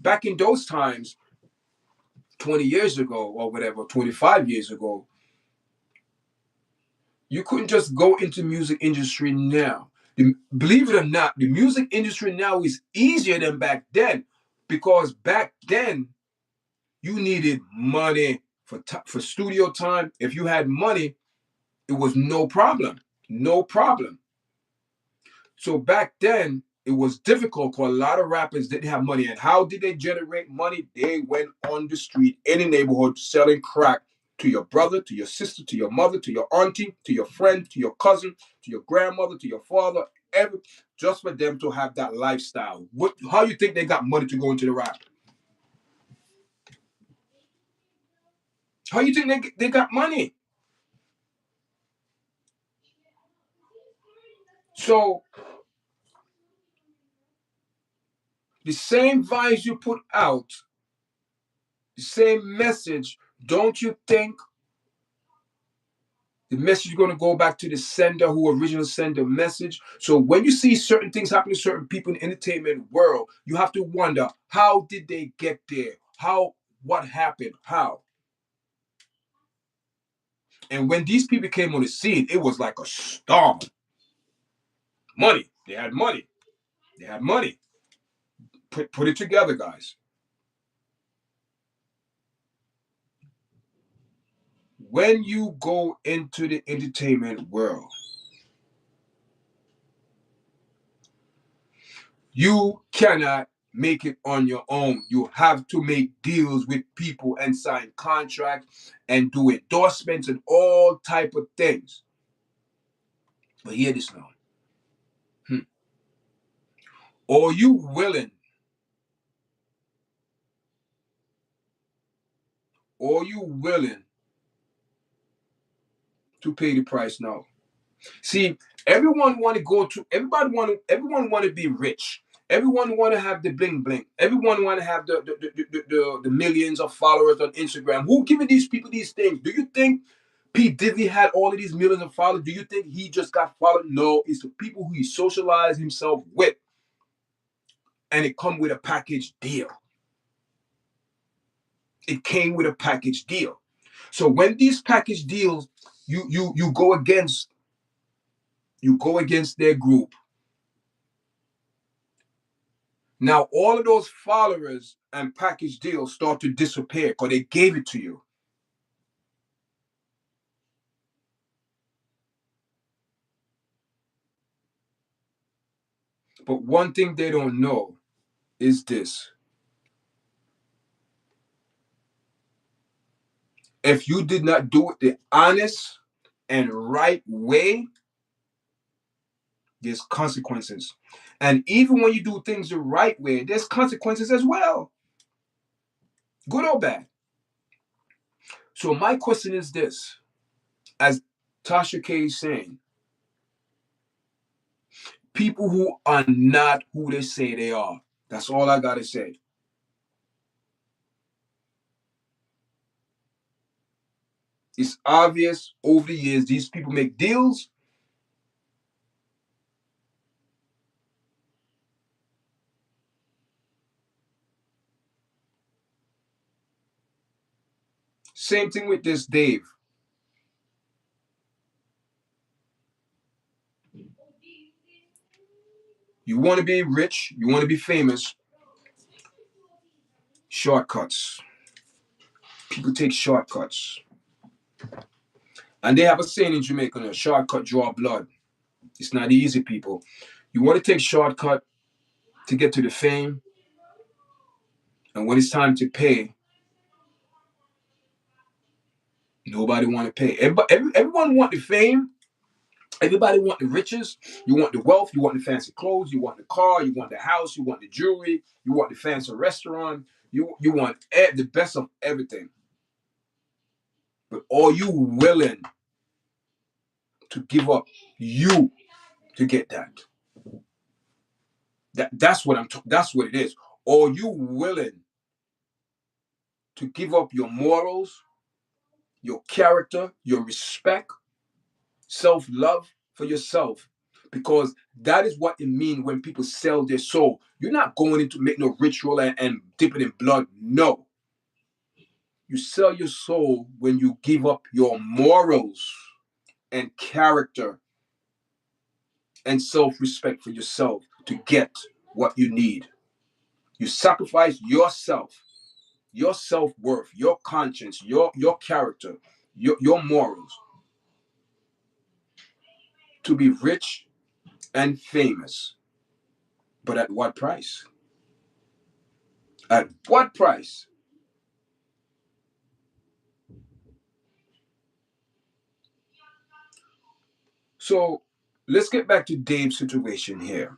Back in those times, 20 years ago or whatever, 25 years ago, you couldn't just go into music industry now. Believe it or not, the music industry now is easier than back then, because back then you needed money for studio time. If you had money, it was no problem. No problem. So back then, it was difficult because a lot of rappers didn't have money. And how did they generate money? They went on the street in the neighborhood selling crack to your brother, to your sister, to your mother, to your auntie, to your friend, to your cousin, to your grandmother, to your father, just for them to have that lifestyle. How you think they got money to go into the rap? How you think they got money? So the same vibes you put out, the same message, don't you think the message is going to go back to the sender who originally sent the message? So when you see certain things happening to certain people in the entertainment world, you have to wonder, how did they get there? What happened? How? And when these people came on the scene, it was like a storm. Money. They had money. They had money. Put it together, guys. When you go into the entertainment world, you cannot make it on your own. You have to make deals with people and sign contracts and do endorsements and all type of things. But hear this now. Are you willing? Are you willing to pay the price now? See, everyone want to be rich. Everyone want to have the bling bling. Everyone want to have the millions of followers on Instagram. Who giving these people these things? Do you think P. Diddy had all of these millions of followers? Do you think he just got followed? No, it's the people who he socialized himself with. And it come with a package deal. It came with a package deal. So when these package deals, you go against their group. Now all of those followers and package deals start to disappear because they gave it to you. But one thing they don't know is this. If you did not do it the honest and right way, there's consequences. And even when you do things the right way, there's consequences as well, good or bad. So my question is this, as Tasha K is saying, people who are not who they say they are. That's all I gotta say. It's obvious over the years, these people make deals. Same thing with this Dave. You want to be rich, you want to be famous, shortcuts. People take shortcuts. And they have a saying in Jamaica, a shortcut draw blood. It's not easy, people. You want to take shortcut to get to the fame, and when it's time to pay, nobody want to pay. Everyone want the fame. Everybody want the riches. You want the wealth. You want the fancy clothes. You want the car. You want the house. You want the jewelry. You want the fancy restaurant. You want the best of everything. But are you willing to give up you to get that? That's what that's what it is. Are you willing to give up your morals, your character, your respect, self-love for yourself because that is what it means when people sell their soul. You're not going in to make no ritual and dip it in blood. No. You sell your soul when you give up your morals and character and self-respect for yourself to get what you need. You sacrifice yourself, your self-worth, your conscience, your character, your morals to be rich and famous. But at what price? At what price? So let's get back to Dave's situation here.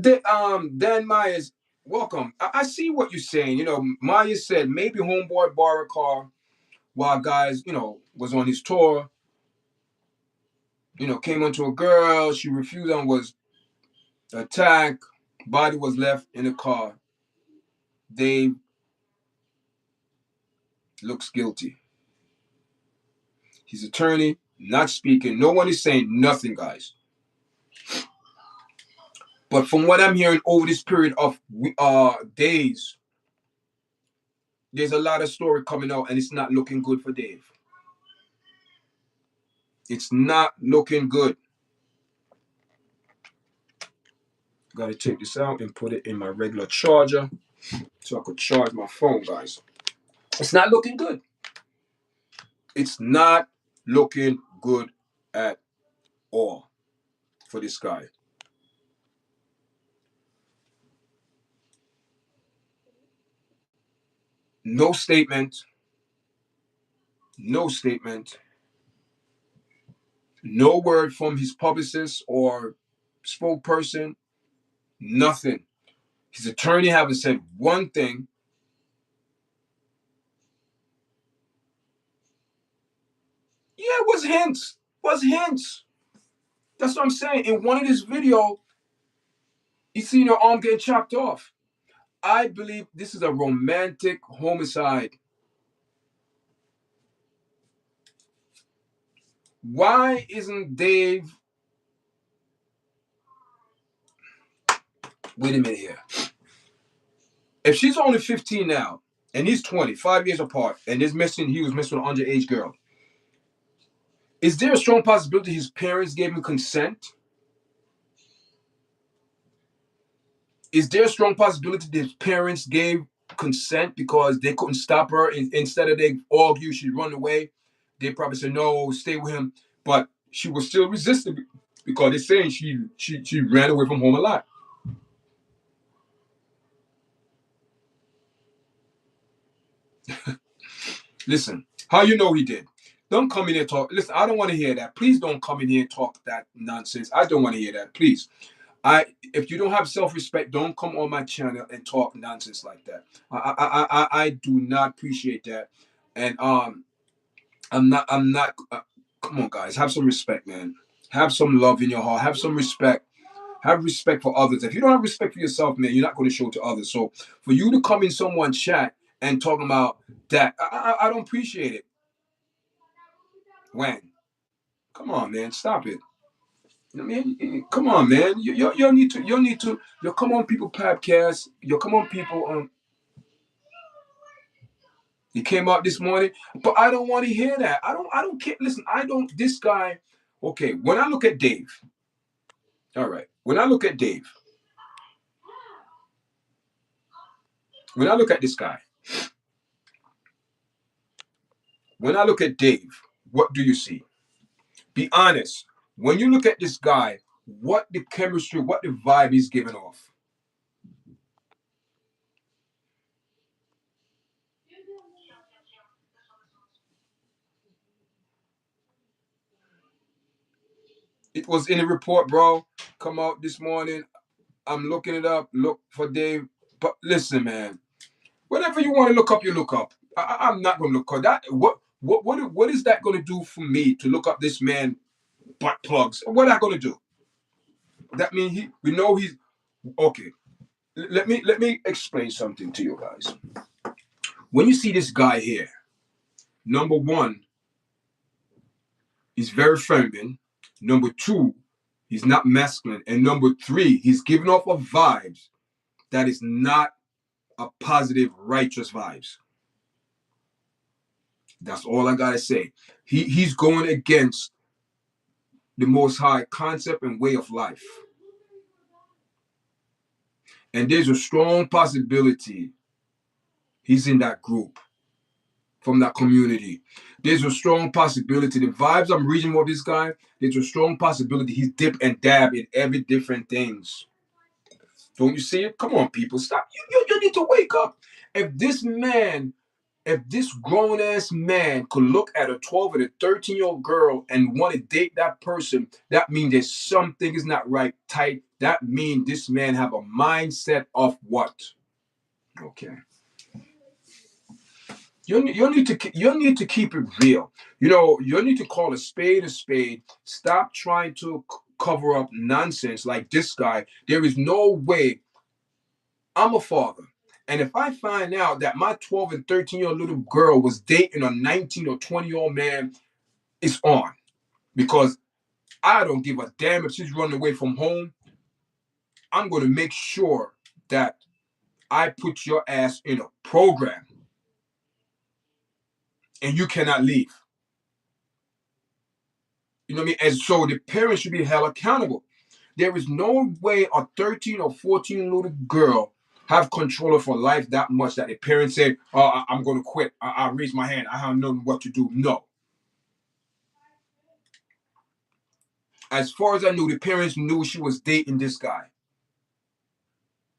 Dan Myers, welcome. I see what you're saying. You know, Myers said maybe homeboy borrowed a car while guys, was on his tour. Came onto a girl. She refused and was attacked. Body was left in the car. Dave looks guilty. His attorney not speaking. No one is saying nothing, guys. But from what I'm hearing over this period of days, there's a lot of story coming out, and it's not looking good for Dave. It's not looking good. Got to take this out and put it in my regular charger so I could charge my phone, guys. It's not looking good. It's not looking good at all for this guy. No statement. No statement. No word from his publicist or spokesperson. Nothing. His attorney haven't said one thing. Yeah, it was hints. Was hints. That's what I'm saying. In one of this video, you see your arm getting chopped off. I believe this is a romantic homicide. Why isn't Dave? Wait a minute here. If she's only 15 now and he's 20, 5 years apart, and he was missing an underage girl, is there a strong possibility his parents gave him consent? Is there a strong possibility that his parents gave consent because they couldn't stop her? Instead of they argue, she run away. They probably said no, stay with him, but she was still resisting because they're saying she ran away from home a lot. Listen, how you know he did? Don't come in here and talk. Listen, I don't want to hear that. Please don't come in here and talk that nonsense. I don't want to hear that. Please. If you don't have self-respect, don't come on my channel and talk nonsense like that. I do not appreciate that. And I'm not come on guys, have some respect, man. Have some love in your heart. Have some respect. Have respect for others. If you don't have respect for yourself, man, you're not going to show it to others. So for you to come in someone's chat and talking about that, I don't appreciate it. When? Come on, man, stop it. I mean, come on, man. You need to. You come on, people podcast. You come on, people. You came out this morning, but I don't want to hear that. I don't care. Listen, I don't. This guy. Okay, when I look at Dave. All right. When I look at Dave. When I look at this guy. When I look at Dave, what do you see? Be honest. When you look at this guy, what the chemistry, what the vibe he's giving off? It was in the report, bro. Come out this morning. I'm looking it up. Look for Dave. But listen, man. Whatever you want to look up, you look up. I'm not going to look up that. What is that going to do for me to look up this man butt plugs? What are I going to do? That means we know he's okay. Let me explain something to you guys. When you see this guy here, Number one, he's very feminine. Number two, he's not masculine. And number three, he's giving off a vibes that is not a positive, righteous vibes. That's all I gotta say. He's going against the Most High concept and way of life. And there's a strong possibility he's in that group, from that community. There's a strong possibility. The vibes I'm reading of this guy, there's a strong possibility he's dip and dab in every different things. Don't you see it? Come on, people. Stop. You need to wake up. If this man, if this grown ass man could look at a 12 and a 13-year-old girl and want to date that person, that means there's something is not right tight. That means this man have a mindset of what? Okay. You need to keep it real. You need to call a spade a spade. Stop trying to cover up nonsense like this guy. There is no way. I'm a father. And if I find out that my 12 and 13-year-old little girl was dating a 19 or 20-year-old man, it's on. Because I don't give a damn if she's running away from home. I'm going to make sure that I put your ass in a program and you cannot leave. You know what I mean? And so the parents should be held accountable. There is no way a 13 or 14 little girl have control of her life that much that the parents say, "Oh, I'm going to quit. I raise my hand. I have known what to do." No. As far as I knew, the parents knew she was dating this guy.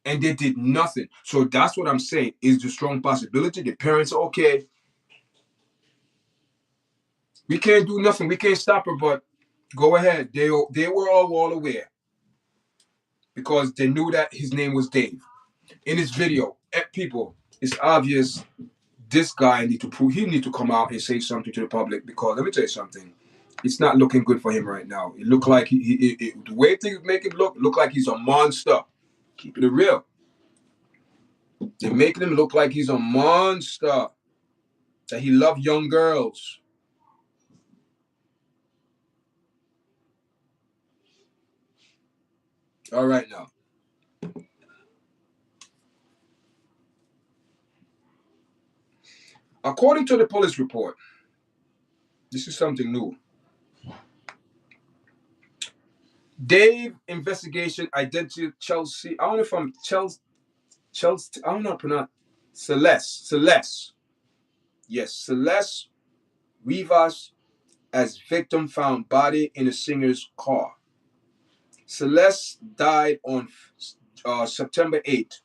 And they did nothing. So that's what I'm saying is the strong possibility. The parents are okay. We can't do nothing. We can't stop her, but go ahead. They were all aware because they knew that his name was Dave. In his video, people, it's obvious this guy need to come out and say something to the public, because let me tell you something. It's not looking good for him right now. It look like the way things make it look like he's a monster. Keeping it real. They're making him look like he's a monster. That he loved young girls. All right now. According to the police report, this is something new. Dave investigation identity Chelsea. I don't know if I'm Chelsea. I don't know how to pronounce Celeste. Yes, Celeste Rivas as victim found body in a singer's car. Celeste died on September 8th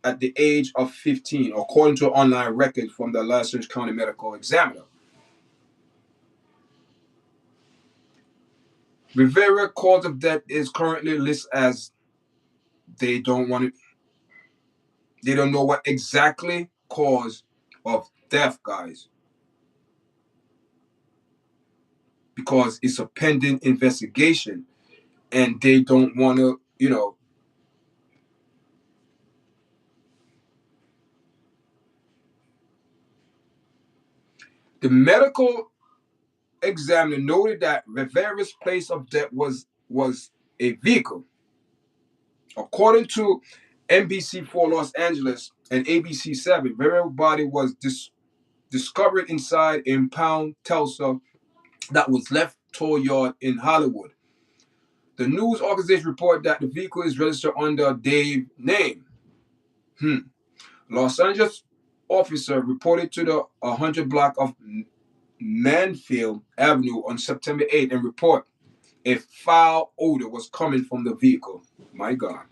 at the age of 15, according to an online record from the Los Angeles County Medical Examiner. Rivera cause of death is currently listed as they don't want it. They don't know what exactly cause of death, guys, because it's a pending investigation, and they don't want to, The medical examiner noted that Rivera's place of death was a vehicle. According to NBC4 Los Angeles and ABC7, Rivera's body was discovered inside a impound Tesla that was left tow yard in Hollywood. The news organization reported that the vehicle is registered under Dave's name. Los Angeles officer reported to the 100 block of Manfield Avenue on September 8th and report a foul odor was coming from the vehicle. My God.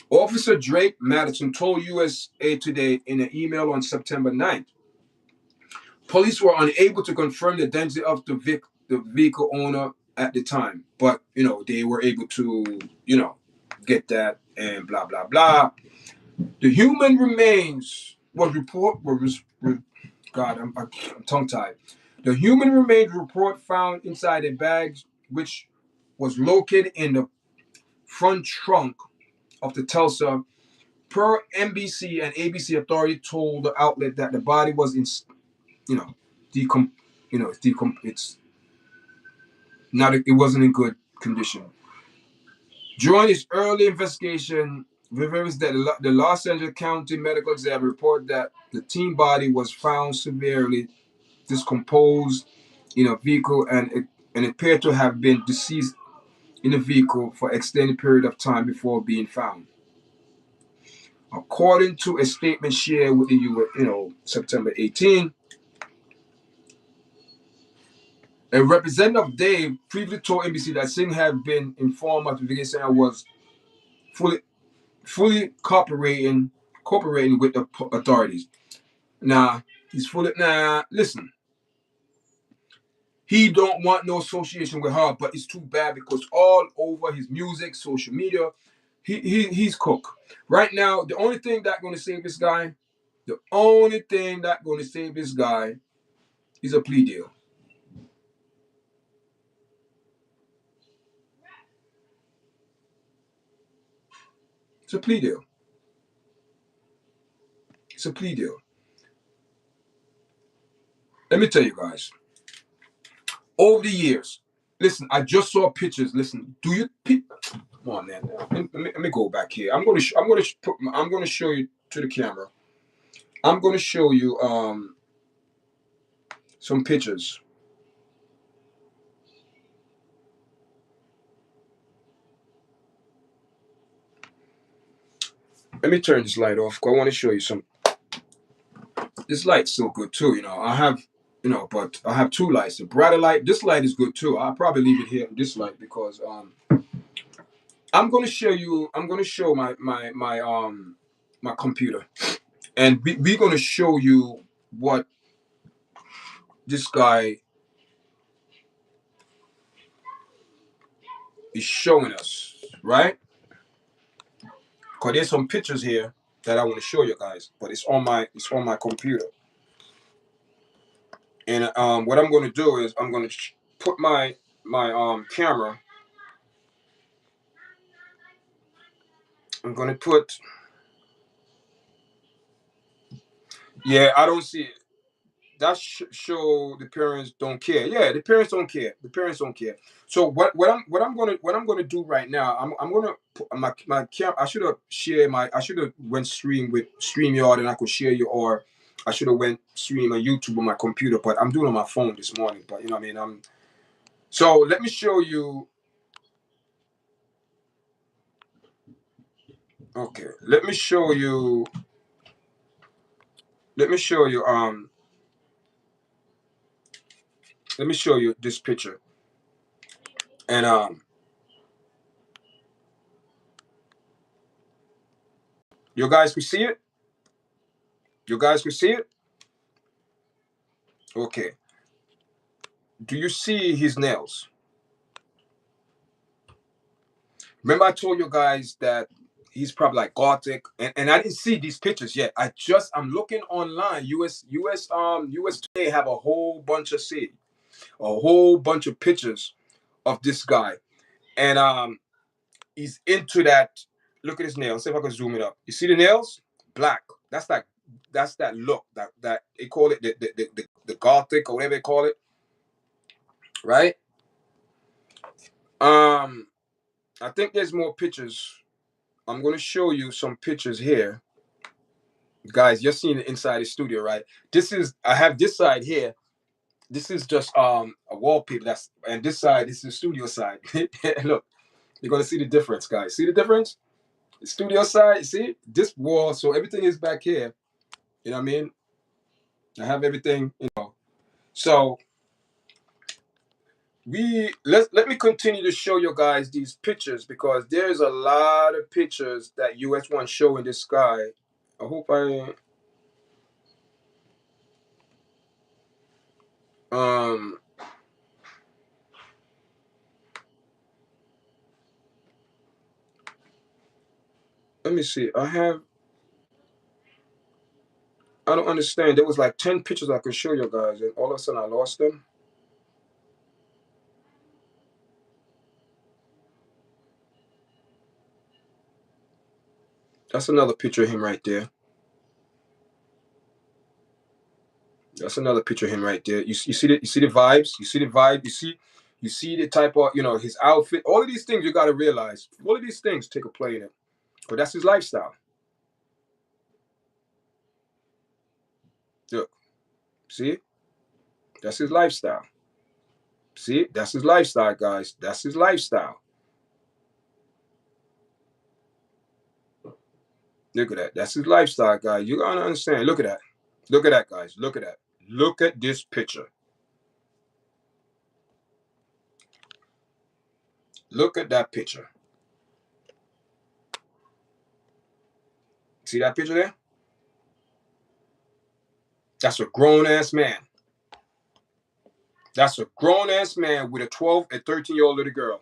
Officer Drake Madison told USA Today in an email on September 9th. Police were unable to confirm the identity of the vehicle owner at the time, but they were able to get that and blah blah blah. The human remains was report was God. I'm tongue tied. The human remains report found inside a bag, which was located in the front trunk of the Tulsa. Per NBC and ABC authority told the outlet that the body was in, you know, decom, it's not, it wasn't in good condition. During its early investigation, reveals that the Los Angeles County Medical Examiner reported that the teen body was found severely discomposed in a vehicle and appeared to have been deceased in the vehicle for an extended period of time before being found. According to a statement shared with the U.S., September 18, a representative of Dave previously told NBC that Singh had been informed of the investigation and was fully cooperating with the authorities. Nah, he's fully listen. He don't want no association with her, but it's too bad because all over his music, social media, he's cooked. Right now, the only thing that's gonna save this guy, is a plea deal. It's a plea deal. It's a plea deal. Let me tell you guys. Over the years, listen, I just saw pictures. Listen, do you come on, man? Let me go back here. I'm gonna show you to the camera. I'm gonna show you some pictures. Let me turn this light off. I want to show you some. This light's so good too. But I have two lights. The brighter light. This light is good too. I'll probably leave it here. This light because I'm gonna show you. I'm gonna show my computer, and we're gonna show you what this guy is showing us, right? Because there's some pictures here that I want to show you guys, but it's on my computer. And what I'm going to do is I'm going to put my camera. I'm going to put. Yeah, I don't see it. That show the parents don't care. Yeah, the parents don't care. The parents don't care. So what I'm gonna do right now, I'm gonna put my cam. I should have went stream with StreamYard and I could share you, or I should have went stream on YouTube on my computer, but I'm doing it on my phone this morning. But you know what I mean. So let me show you. Okay, let me show you. Let me show you. Let me show you this picture, and you guys can see it. You guys can see it. Okay. Do you see his nails? Remember I told you guys that he's probably like gothic, and I didn't see these pictures yet. I'm looking online. US Today have a whole bunch of pictures of this guy, and he's into that. Look at his nails. See if I can zoom it up. You see the nails? Black. That's that look that they call it the gothic or whatever they call it, right? Um, I think there's more pictures. I'm going to show you some pictures here. Guys, you're seeing the inside the studio, right? I have this side here. This is just a wallpaper. And this side, this is the studio side. Look, you're going to see the difference, guys. See the difference? The studio side, you see? This wall, so everything is back here. You know what I mean? I have everything. So let me continue to show you guys these pictures because there's a lot of pictures that US1 showing this guy. I hope um let me see. I have I don't understand. There was like 10 pictures I could show you guys, and all of a sudden I lost them. That's another picture of him right there. That's another picture of him right there. You see the vibes. You see the vibe. You see the type of his outfit. All of these things you got to realize. All of these things take a play in it. But that's his lifestyle. Look, see, that's his lifestyle. See, that's his lifestyle, guys. That's his lifestyle. Look at that. That's his lifestyle, guys. You gotta understand. Look at that. Look at that, guys. Look at that. Look at this picture. Look at that picture. See that picture there? That's a grown ass man. That's a grown ass man with a 12 and 13-year-old little girl.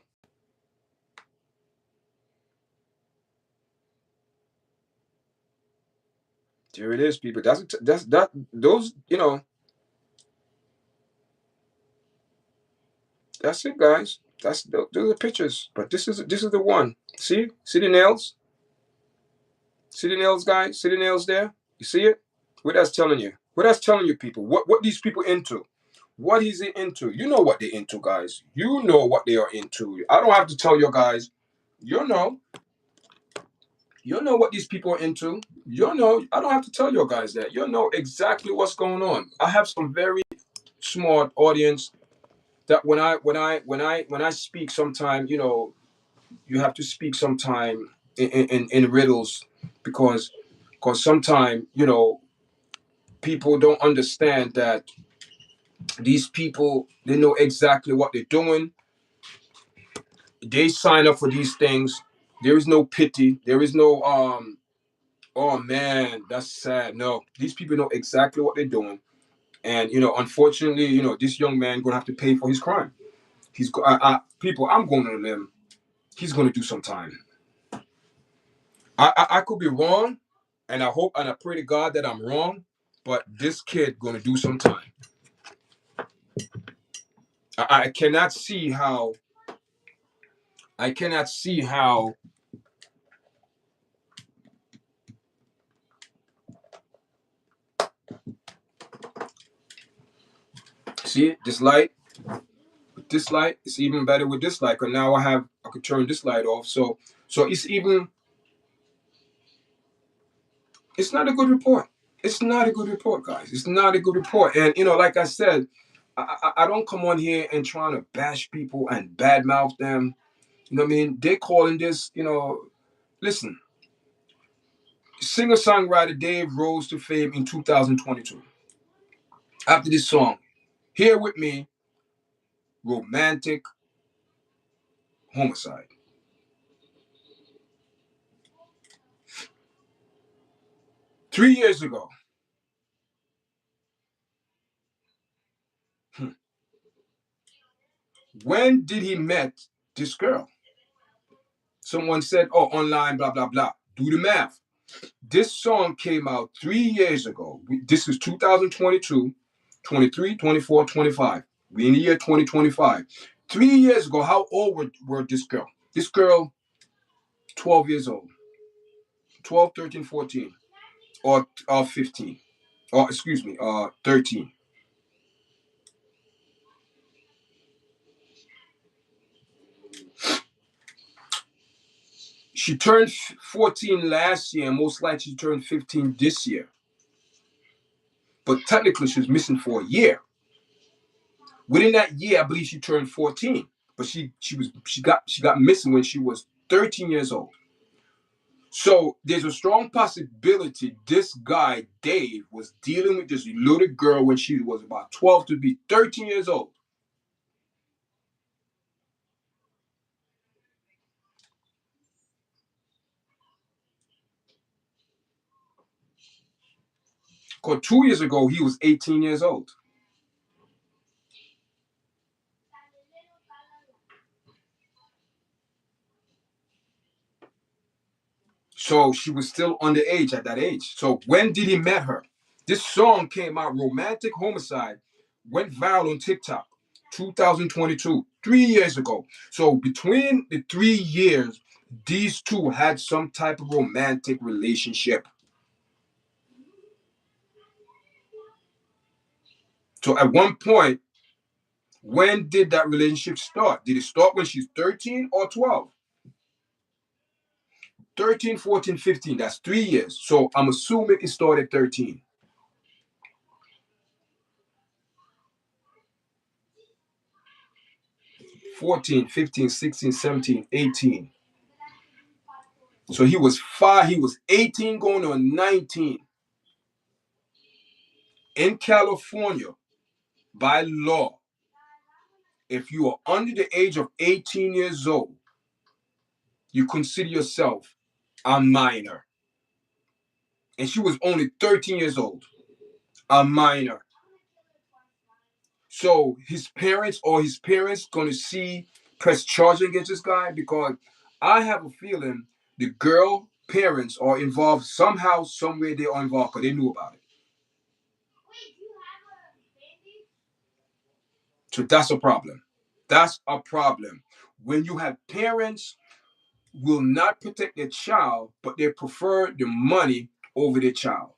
There it is, people. That's that those that's it, guys. Those are pictures. But this is the one. See the nails? See the nails, guys? See the nails there? You see it? What that's telling you? What that's telling you, people? What these people into? What is it into? You know what they're into, guys. You know what they are into. I don't have to tell you guys. You know. You know what these people are into. You know. I don't have to tell you guys that. You know exactly what's going on. I have some very smart audience that when I speak sometime, you have to speak sometime in riddles because sometimes people don't understand that these people, they know exactly what they're doing. They sign up for these things. There is no pity. There is no oh man, that's sad. No, these people know exactly what they're doing, and unfortunately, this young man gonna have to pay for his crime. People. I'm going to them. He's gonna do some time. I could be wrong, and I hope and I pray to God that I'm wrong. But this kid gonna do some time. I cannot see how. I cannot see how. See this light. With this light, it's even better with this light. Cause now I could turn this light off. So it's not a good report. It's not a good report, guys. It's not a good report. And like I said, I don't come on here and trying to bash people and badmouth them. You know what I mean? They're calling this, listen, singer-songwriter Dave rose to fame in 2022. After this song, Here With Me, Romantic Homicide. 3 years ago, when did he met this girl? Someone said, oh, online, blah, blah, blah. Do the math. This song came out 3 years ago. This is 2022, 23, 24, 25. We in the year 2025. 3 years ago, how old were this girl? This girl, 12 years old. 12, 13, 14. Or 15. Or excuse me, 13. She turned 14 last year, and most likely she turned 15 this year. But technically, she was missing for a year. Within that year, I believe she turned 14. But she got missing when she was 13 years old. So there's a strong possibility this guy, Dave, was dealing with this little girl when she was about 12 to be 13 years old. Because 2 years ago, he was 18 years old. So she was still underage at that age. So when did he met her? This song came out, Romantic Homicide, went viral on TikTok 2022, 3 years ago. So between the 3 years, these two had some type of romantic relationship. So at one point, when did that relationship start? Did it start when she's 13 or 12? 13, 14, 15, that's 3 years. So I'm assuming it started 13. 14, 15, 16, 17, 18. So he was 5, he was 18 going on 19. In California, by law, if you are under the age of 18 years old, you consider yourself a minor. And she was only 13 years old, a minor. So his parents going to press charge against this guy, because I have a feeling the girl parents are involved somehow, somewhere they are involved because they knew about it. So that's a problem. That's a problem. When you have parents will not protect their child, but they prefer the money over their child.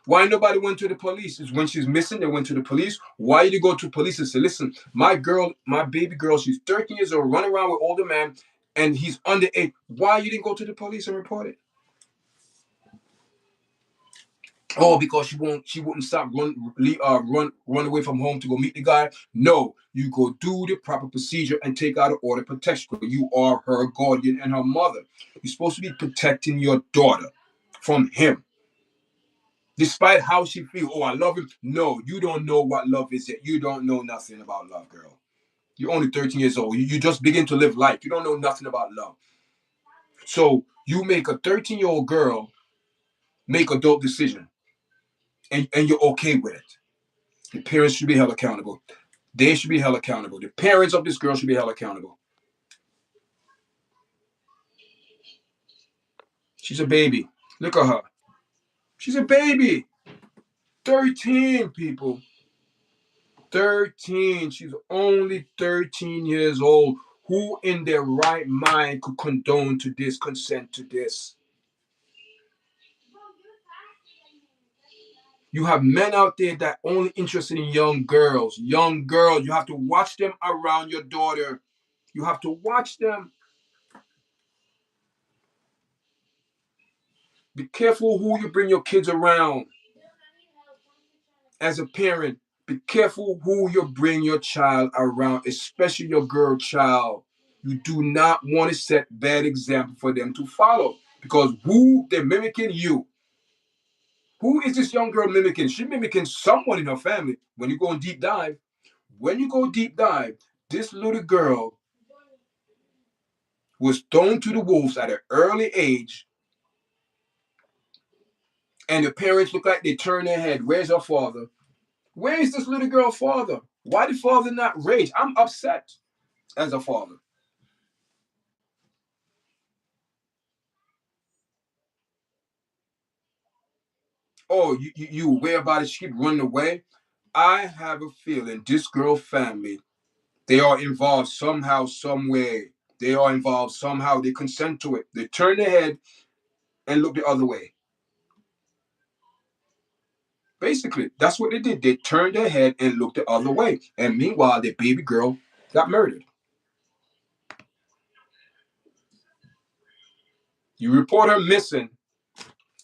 Why nobody went to the police? Is when she's missing, they went to the police. Why did you go to police and say, listen, my girl, my baby girl, she's 13 years old, running around with older man, and he's underage. Why you didn't go to the police and report it? Oh, because she wouldn't stop run away from home to go meet the guy. No, you go do the proper procedure and take out an order of protection. You are her guardian and her mother. You're supposed to be protecting your daughter from him. Despite how she feels, oh, I love him. No, you don't know what love is yet. You don't know nothing about love, girl. You're only 13 years old. You just begin to live life. You don't know nothing about love. So you make a 13-year-old girl make adult decision, and you're okay with it. The parents should be held accountable. They should be held accountable. The parents of this girl should be held accountable. She's a baby. Look at her. She's a baby. 13, people. 13. She's only 13 years old. Who in their right mind could condone to this, consent to this? You have men out there that only interested in young girls. Young girls. You have to watch them around your daughter. You have to watch them. Be careful who you bring your kids around. As a parent, be careful who you bring your child around, especially your girl child. You do not want to set bad example for them to follow, because who they're mimicking you. Who is this young girl mimicking? She's mimicking someone in her family. When you go deep dive, this little girl was thrown to the wolves at an early age, and the parents look like they turn their head. Where's her father? Where is this little girl's father? Why did father not rage? I'm upset as a father. Oh, you aware about it? She keep running away. I have a feeling this girl family, they are involved somehow, some way. They are involved somehow. They consent to it. They turn their head and look the other way. Basically, that's what they did. They turned their head and looked the other way. And meanwhile, their baby girl got murdered. You report her missing,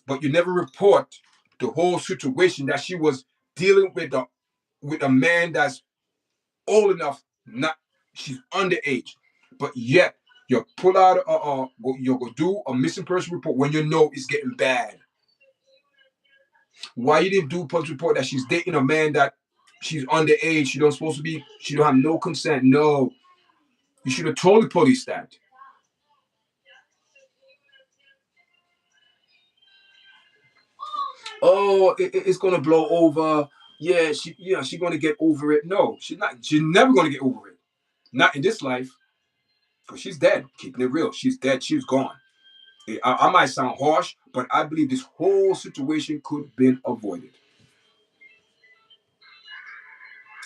but you never report the whole situation that she was dealing with a man that's old enough, not she's underage, but yet you pull out you go do a missing person report when you know it's getting bad. Why you didn't do a police report that she's dating a man that she's underage? She don't supposed to be. She don't have no consent. No, you should have told the police that. Oh, it's gonna blow over. Yeah, she's gonna get over it. No, she's not. She's never gonna get over it. Not in this life, because she's dead. Keeping it real, she's dead. She's gone. I might sound harsh, but I believe this whole situation could have been avoided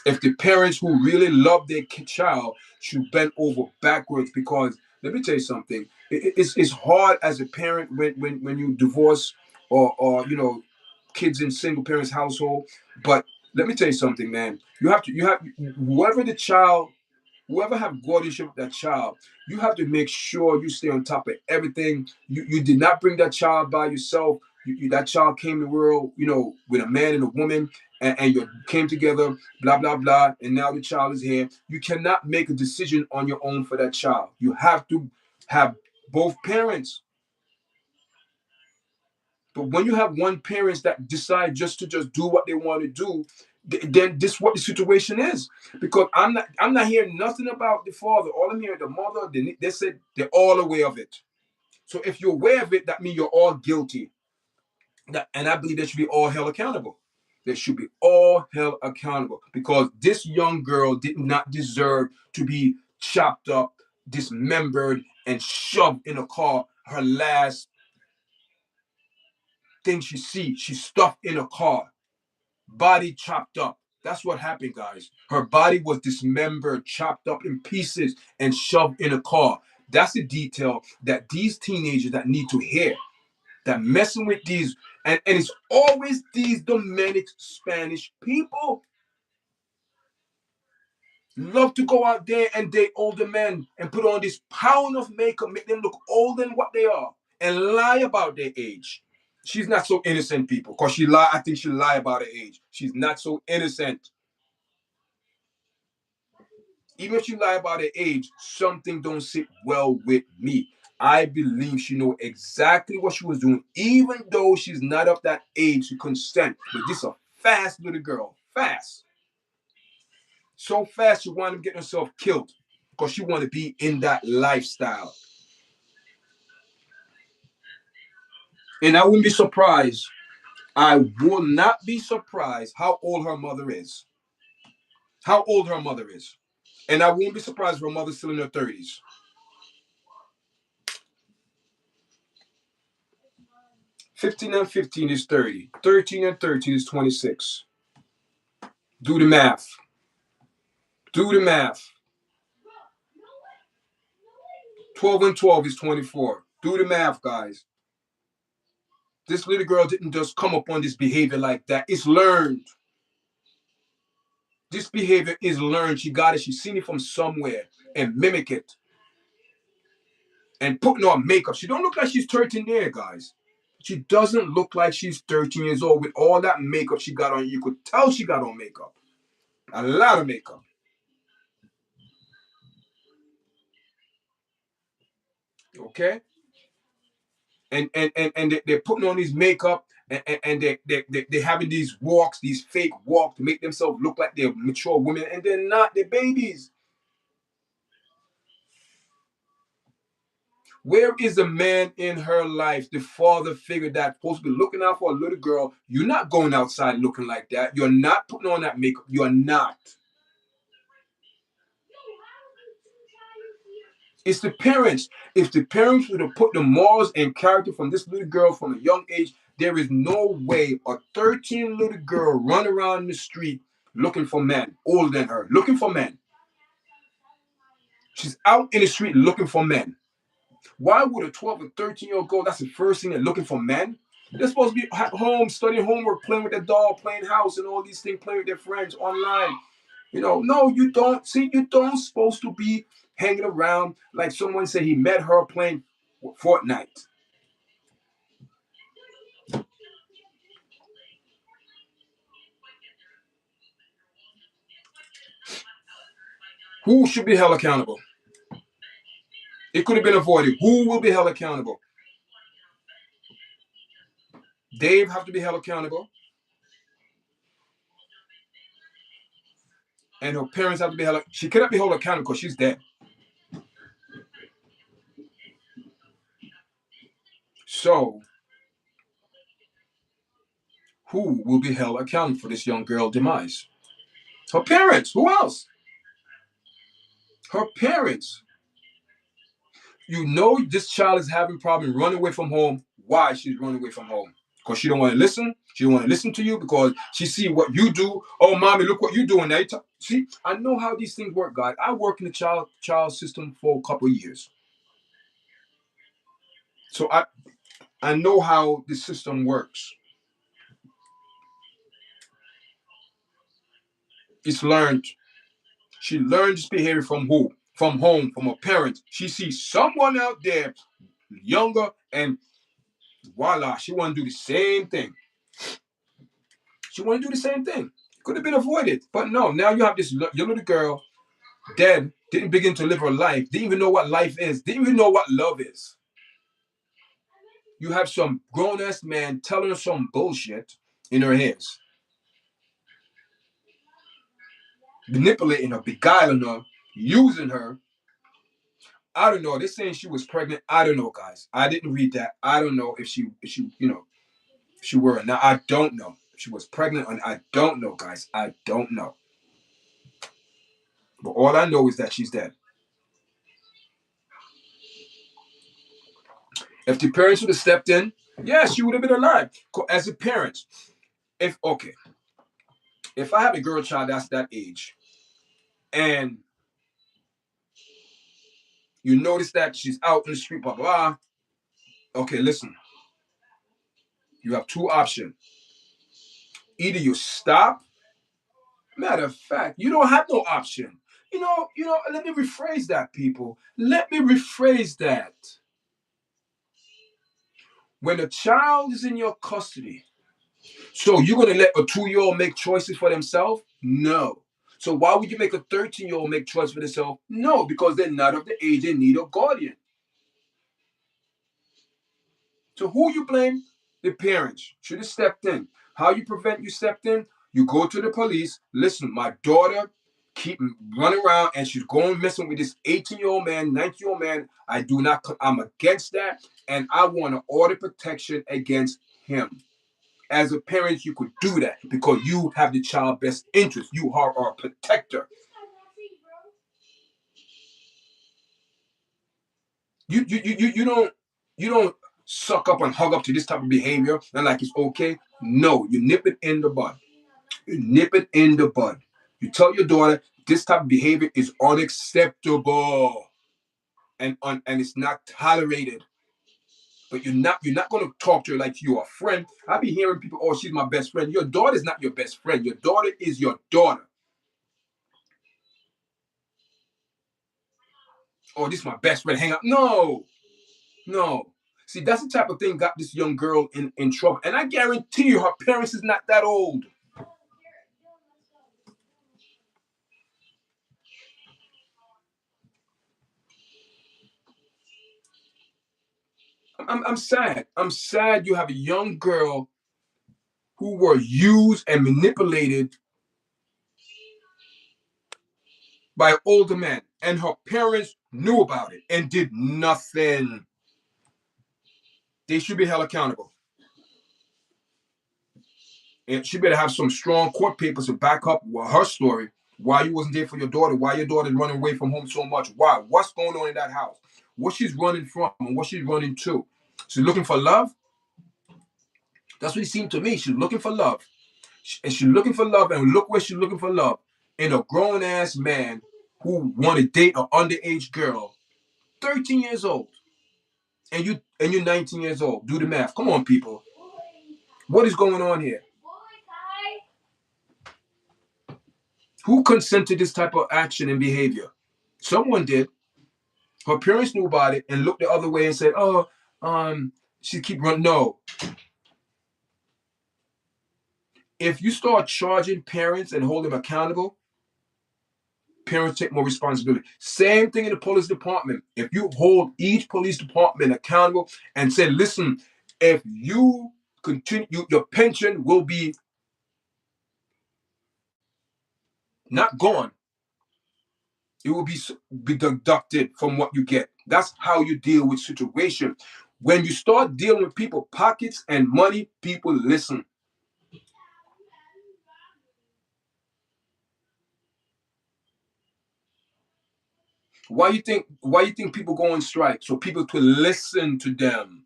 if the parents who really love their child should bend over backwards. Because let me tell you something, it's hard as a parent when you divorce or kids in single parents household. But let me tell you something, man. You have whoever the child, whoever have guardianship of that child, you have to make sure you stay on top of everything. You did not bring that child by yourself. That child came to the world, with a man and a woman, and you came together, blah blah blah, and now the child is here. You cannot make a decision on your own for that child. You have to have both parents. But when you have one parents that decide just do what they want to do, then this is what the situation is. Because I'm not hearing nothing about the father. All I'm hearing the mother. They said they're all aware of it. So if you're aware of it, that means you're all guilty. And I believe they should be all held accountable. They should be all held accountable because this young girl did not deserve to be chopped up, dismembered, and shoved in a car. Her last thing she's stuffed in a car, body chopped up. That's what happened, guys. Her body was dismembered, chopped up in pieces, and shoved in a car. That's the detail that these teenagers that need to hear. That messing with these, and it's always these Dominic Spanish people love to go out there and date older men and put on this pound of makeup, make them look older than what they are, and lie about their age. She's not so innocent, people, because she lie. I think she lie about her age. She's not so innocent. Even if she lie about her age, something don't sit well with me. I believe she know exactly what she was doing, even though she's not of that age to consent. But this is a fast little girl, fast, so fast she wanted to get herself killed because she want to be in that lifestyle. And I wouldn't be surprised. I will not be surprised how old her mother is. How old her mother is. And I won't be surprised if her mother's still in her 30s. 15 and 15 is 30. 13 and 13 is 26. Do the math. Do the math. 12 and 12 is 24. Do the math, guys. This little girl didn't just come up on this behavior like that. It's learned. This behavior is learned. She got it. She's seen it from somewhere and mimic it. And putting on makeup. She don't look like she's 13 there, guys. She doesn't look like she's 13 years old with all that makeup she got on. You could tell she got on makeup. A lot of makeup. Okay? And they're putting on these makeup and they're having these walks, these fake walks to make themselves look like they're mature women, and they're not. They're babies. Where is the man in her life, the father figure that's supposed to be looking out for a little girl? You're not going outside looking like that. You're not putting on that makeup. You're not. It's the parents. If the parents would have put the morals and character from this little girl from a young age, there is no way a 13 little girl run around the street looking for men older than her, looking for men. She's out in the street looking for men. Why would a 12 or 13-year-old girl, that's the first thing they're looking for men? They're supposed to be at home, studying homework, playing with their doll, playing house, and all these things, playing with their friends online. No, you don't. See, you don't supposed to be hanging around like someone said he met her playing Fortnite. Who should be held accountable? It could have been avoided. Who will be held accountable? Dave have to be held accountable, and her parents have to be held. She cannot be held accountable because she's dead. So, who will be held accountable for this young girl's demise? Her parents. Who else? Her parents. You know this child is having problem running away from home. Why she's running away from home? Because she don't want to listen. She don't want to listen to you because she see what you do. Oh, mommy, look what you doing now. See, I know how these things work, God. I work in the child system for a couple of years, so I know how the system works. It's learned. She learned this behavior from who? From home, from her parents. She sees someone out there younger, and voila, she want to do the same thing. She want to do the same thing. Could have been avoided, but no. Now you have this your little girl, dead, didn't begin to live her life, didn't even know what life is, didn't even know what love is. You have some grown ass man telling her some bullshit in her heads, manipulating her, beguiling her, using her. I don't know. They're saying she was pregnant. I don't know, guys. I didn't read that. I don't know if she if she were. Now I don't know if she was pregnant, and I don't know, guys. I don't know. But all I know is that she's dead. If the parents would have stepped in, yeah, she would have been alive. As a parent, if okay, if I have a girl child that's that age, and you notice that she's out in the street, blah blah. Okay, listen. You have two options. Either you stop. Matter of fact, you don't have no option. Let me rephrase that, people. Let me rephrase that. When a child is in your custody, so you're gonna let a 2-year-old make choices for themselves? No. So why would you make a 13-year-old make choices for themselves? No, because they're not of the age they need a guardian. So who you blame? The parents should have stepped in. How you prevent you stepped in? You go to the police. Listen, my daughter keep running around and she's going messing with this 18-year-old man, 19-year-old man. I'm against that. And I want to order protection against him. As a parent, you could do that because you have the child's best interest. You are our protector. You don't suck up and hug up to this type of behavior and like it's okay. No, you nip it in the bud. You nip it in the bud. You tell your daughter this type of behavior is unacceptable and it's not tolerated. But you're not gonna talk to her like you're a friend. I be hearing people, oh, she's my best friend. Your daughter is not your best friend. Your daughter is your daughter. Oh, this is my best friend. Hang out. No, no. See, that's the type of thing got this young girl in trouble. And I guarantee you her parents is not that old. I'm sad. I'm sad you have a young girl who were used and manipulated by older men, and her parents knew about it and did nothing. They should be held accountable. And she better have some strong court papers to back up her story. Why you wasn't there for your daughter? Why your daughter's running away from home so much? Why? What's going on in that house? What she's running from and what she's running to? She's looking for love. That's what it seemed to me. She's looking for love. And she's looking for love, and look where she's looking for love in a grown ass man who want to date an underage girl, 13 years old, and you're 19 years old. Do the math. Come on, people. What is going on here? Who consented to this type of action and behavior? Someone did. Her parents knew about it and looked the other way and said, "Oh, she keep running." No. If you start charging parents and hold them accountable, parents take more responsibility. Same thing in the police department. If you hold each police department accountable and say, "Listen, if you continue, your pension will be not gone. It will be deducted from what you get." That's how you deal with situations. When you start dealing with people pockets and money, people listen. Why you think people go on strike? So people to listen to them.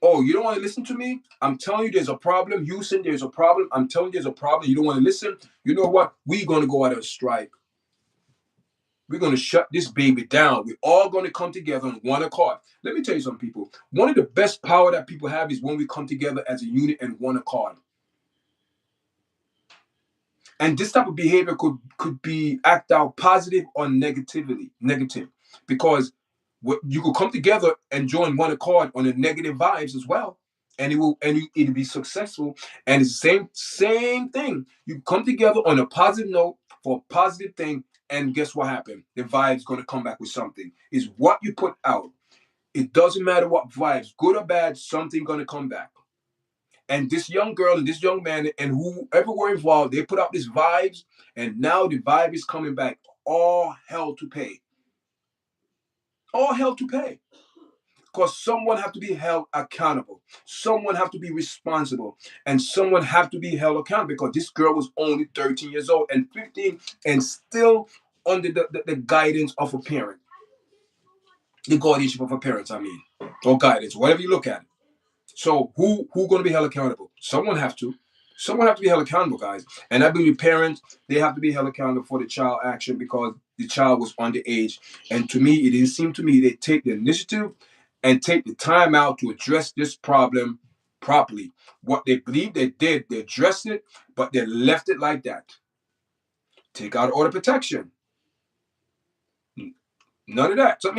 Oh, you don't want to listen to me? I'm telling you there's a problem. Houston, there's a problem. I'm telling you there's a problem. You don't want to listen? You know what? We're gonna go out on strike. We're gonna shut this baby down. We're all gonna come together on one accord. Let me tell you something, people. One of the best power that people have is when we come together as a unit and one accord. And this type of behavior could be act out positive or negative, because you could come together and join one accord on the negative vibes as well, and it'll be successful. And it's the same thing. You come together on a positive note for a positive thing, and guess what happened? The vibe's gonna come back with something. Is what you put out. It doesn't matter what vibes, good or bad, something gonna come back. And this young girl and this young man and whoever were involved, they put out these vibes, and now the vibe is coming back. All hell to pay. All hell to pay. Because someone have to be held accountable. Someone have to be responsible. And someone have to be held accountable, because this girl was only 13 years old and 15 and still under the guidance of a parent. The guardianship of a parent, I mean. Or guidance, whatever you look at it. So who going to be held accountable? Someone have to. Someone have to be held accountable, guys. And I believe parents, they have to be held accountable for the child action, because the child was underage. And to me, it didn't seem to me they take the initiative and take the time out to address this problem properly. What they believe they did, they addressed it, but they left it like that. Take out order protection. None of that. So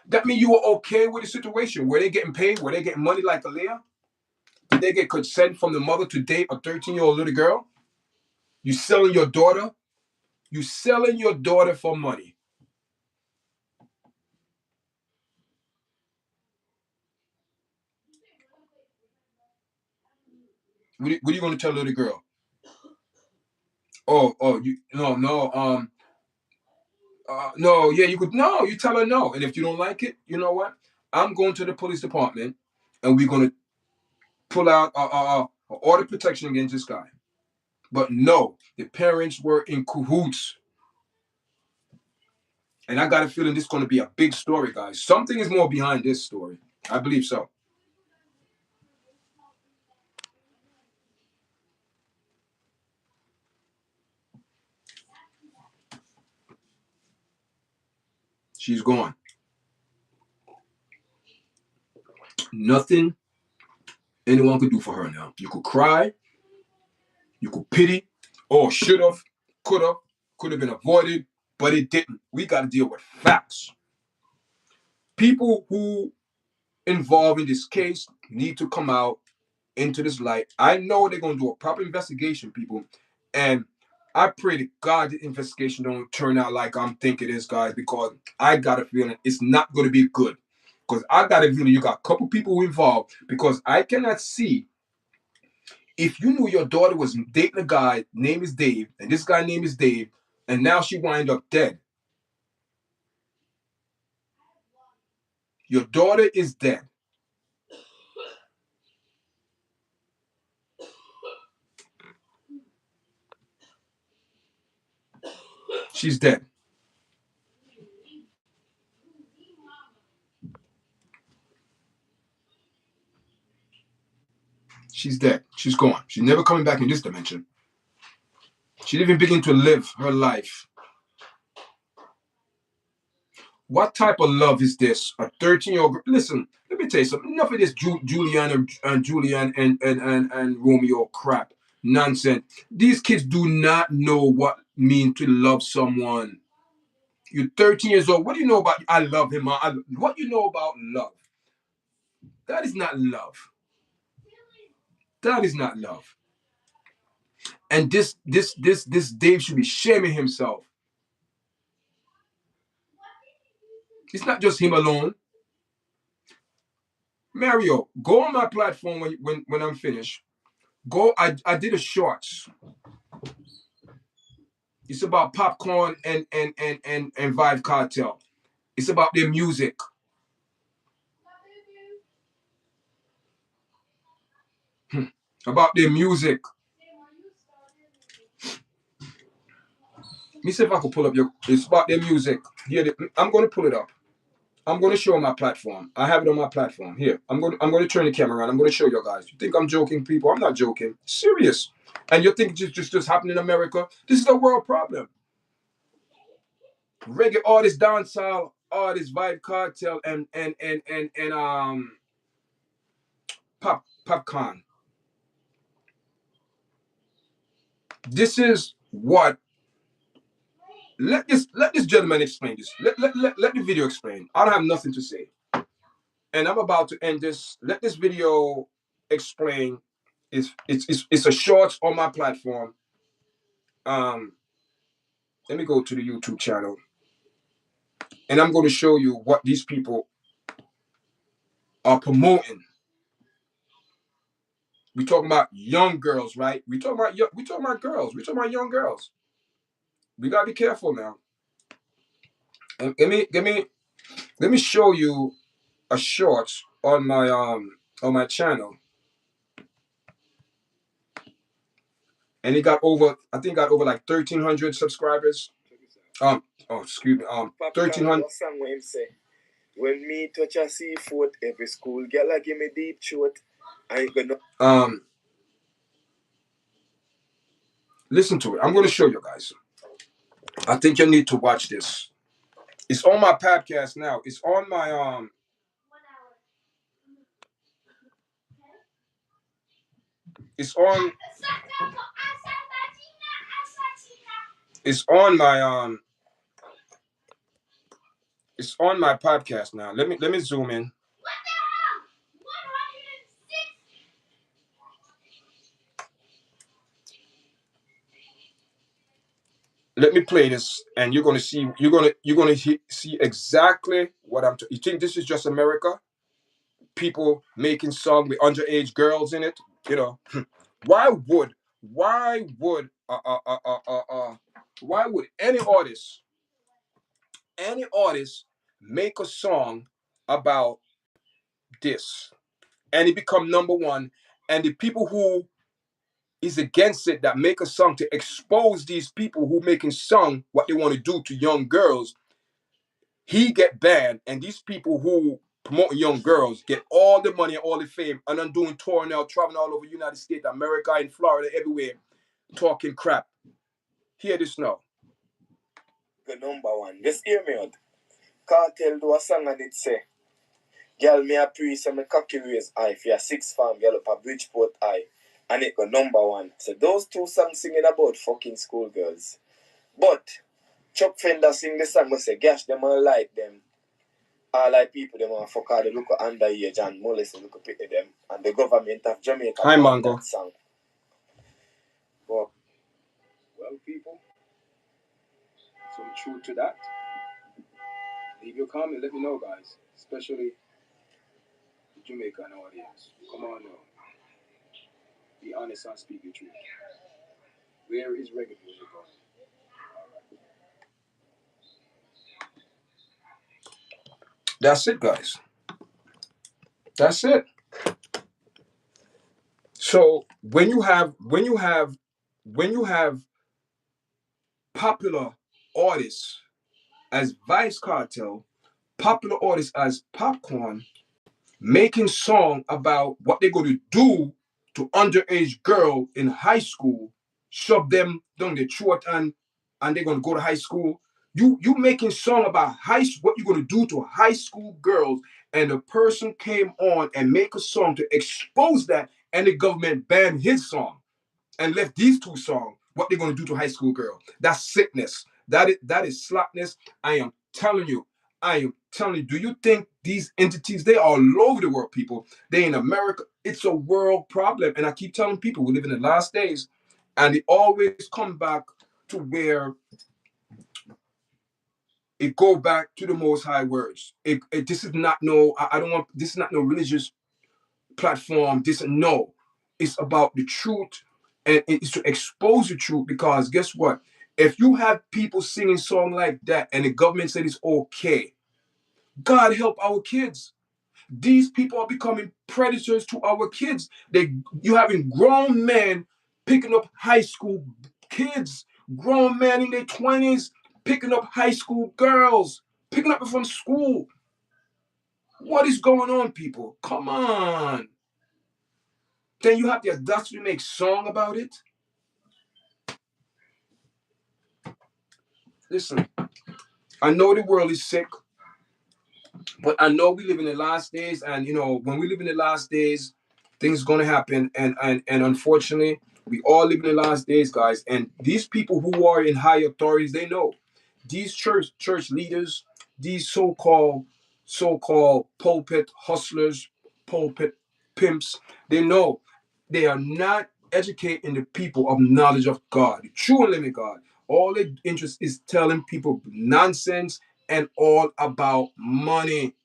that mean you were okay with the situation. Were they getting paid? Were they getting money like Aaliyah? Did they get consent from the mother to date a 13-year-old little girl? You selling your daughter? You selling your daughter for money. What are you going to tell the little girl? Oh, no, yeah, you could, no, you tell her no. And if you don't like it, you know what? I'm going to the police department, and we're going to pull out order protection against this guy. But no, the parents were in cahoots. And I got a feeling this is going to be a big story, guys. Something is more behind this story. I believe so. She's gone. Nothing anyone could do for her now. You could cry, you could pity, or should have, could have been avoided, but it didn't. We got to deal with facts. People who involved in this case need to come out into this light. I know they're going to do a proper investigation, people, and I pray to God the investigation don't turn out like I'm thinking it is, guys, because I got a feeling it's not going to be good. Because I got a feeling you got a couple people who involved, because I cannot see, if you knew your daughter was dating a guy, name is Dave, and this guy name is Dave, and now she wind up dead. Your daughter is dead. She's dead. She's dead. She's gone. She's never coming back in this dimension. She didn't even begin to live her life. What type of love is this? A 13-year-old girl. Listen, let me tell you something. Enough of this Julian and Romeo crap. Nonsense. These kids do not know what it means to love someone. You're 13 years old. What do you know about I love him? What do you know about love? That is not love. That is not love. And this Dave should be shaming himself. It's not just him alone. Mario, go on my platform when I'm finished. Go. I did a shorts. It's about popcorn and Vibe Cartel. It's about their music. About their music. me see if I could pull up your. It's about their music. Here, I'm going to pull it up. I'm going to show my platform. I have it on my platform. Here, I'm going to turn the camera around. I'm going to show you guys. You think I'm joking, people? I'm not joking. Serious. And you think just happened in America? This is a world problem. Reggae artists, dancehall artists, vibe cartel, and popcorn. This is what. Let this gentleman explain this. Let the video explain. I don't have nothing to say. And I'm about to end this. Let this video explain. It's a short on my platform. Um, Let me go to the YouTube channel, and I'm going to show you what these people are promoting. We talking about young girls, right? We talking about girls. We talking about young girls. We gotta be careful now. And let me show you a short on my channel, and it got over. I think got over like 1,300 subscribers. Oh, excuse me. 1,300. When me touch a seafood, every school girl a give me deep throat. I ain't gonna. Listen to it. I'm gonna show you guys. I think you need to watch this. It's on my podcast now. It's on my. It's on. It's on my. It's on my podcast now. Let me zoom in. Let me play this, and you're gonna see. You're gonna see exactly what I'm. You think this is just America? People making songs with underage girls in it. You know, why would why would uh, uh, uh, uh, uh, uh, why would any artist make a song about this and it become number one, and the people who is against it that make a song to expose these people who making song what they want to do to young girls, he get banned, and these people who promoting young girls get all the money, all the fame, and I'm doing tour now, traveling all over the United States, America, in Florida, everywhere, talking crap. Hear this now. The number one. Just hear me out. Cartel do a song and it say, "Girl, me a pre so me cocky raise eye for your six farm girl up a Bridgeport eye." And it go number one. So those two songs singing about fucking schoolgirls. But Chuck Fender sing the song and say, "Gosh, them all like them. All like people, them all fuck all the look underage and molest look up at them." And the government of Jamaica Hi, Mango. that song. Well, people, some truth to that. Leave your comment, let me know, guys. Especially the Jamaican audience. Come on now. Be honest and speak the truth. Where is reggae music going? That's it, guys. That's it. So when you have popular artists as Vice Cartel, popular artists as Popcorn, making song about what they're going to do to underage girl in high school, shove them down their throat, and they're going to go to high school. You making song about what you're going to do to high school girls, and the person came on and make a song to expose that, and the government banned his song and left these two songs. What they're going to do to high school girl? That's sickness. That is slackness. I am telling you. I am telling you. Do you think these entities, they are all over the world, people? They in America. It's a world problem. And I keep telling people we live in the last days, and it always come back to where it go back to the most high words. This is not no. I don't want. This is not no religious platform. This no. It's about the truth, and it's to expose the truth. Because guess what? If you have people singing song like that, and the government said it's okay, God help our kids. These people are becoming predators to our kids. You having grown men picking up high school kids Grown men in their 20s picking up high school girls, picking up from school. What is going on, people? Come on. Then you have the audacity to make song about it. Listen, I know the world is sick, but I know we live in the last days, and when we live in the last days, things gonna happen, and unfortunately, we all live in the last days, guys. And these people who are in high authorities, they know these church leaders, these so-called pulpit hustlers, pulpit pimps, they know they are not educating the people of knowledge of God, the true and living God. All their interest is telling people nonsense and all about money.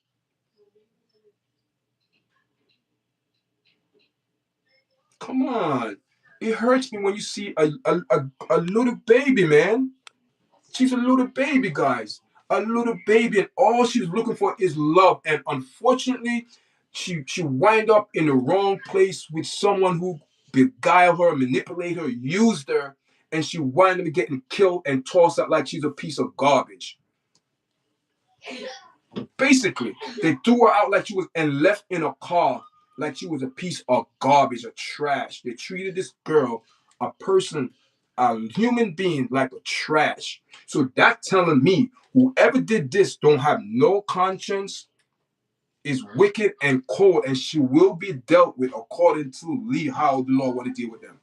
Come on. It hurts me when you see a little baby, man. She's a little baby, guys. A little baby, and all she's looking for is love. And unfortunately, she wind up in the wrong place with someone who beguiled her, manipulated her, used her, and she wind up getting killed and tossed out like she's a piece of garbage. Basically, they threw her out like she was and left in a car like she was a piece of garbage or trash. They treated this girl, a person, a human being, like a trash. So that telling me whoever did this don't have no conscience, is wicked and cold, and she will be dealt with according to how the law want to deal with them.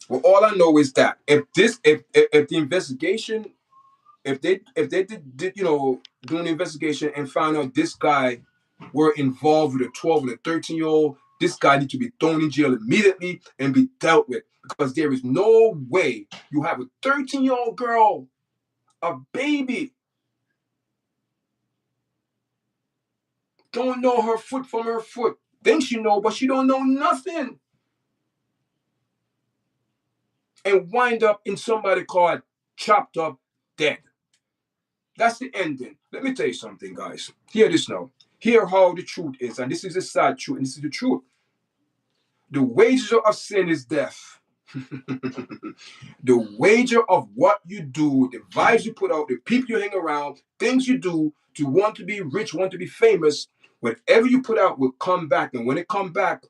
Well, all I know is that if the investigation, if they did doing the investigation and found out this guy were involved with a 12 and a 13-year-old, this guy need to be thrown in jail immediately and be dealt with, because there is no way you have a 13-year-old girl, a baby, don't know her foot from her foot, thinks she know, but she don't know nothing, and wind up in somebody called chopped up dead. That's the ending. Let me tell you something, guys. Hear this now. Hear how the truth is, and this is the sad truth, and this is the truth. The wages of sin is death. The wager of what you do, the vibes you put out, the people you hang around, things you do to want to be rich, want to be famous, whatever you put out will come back. And when it come back,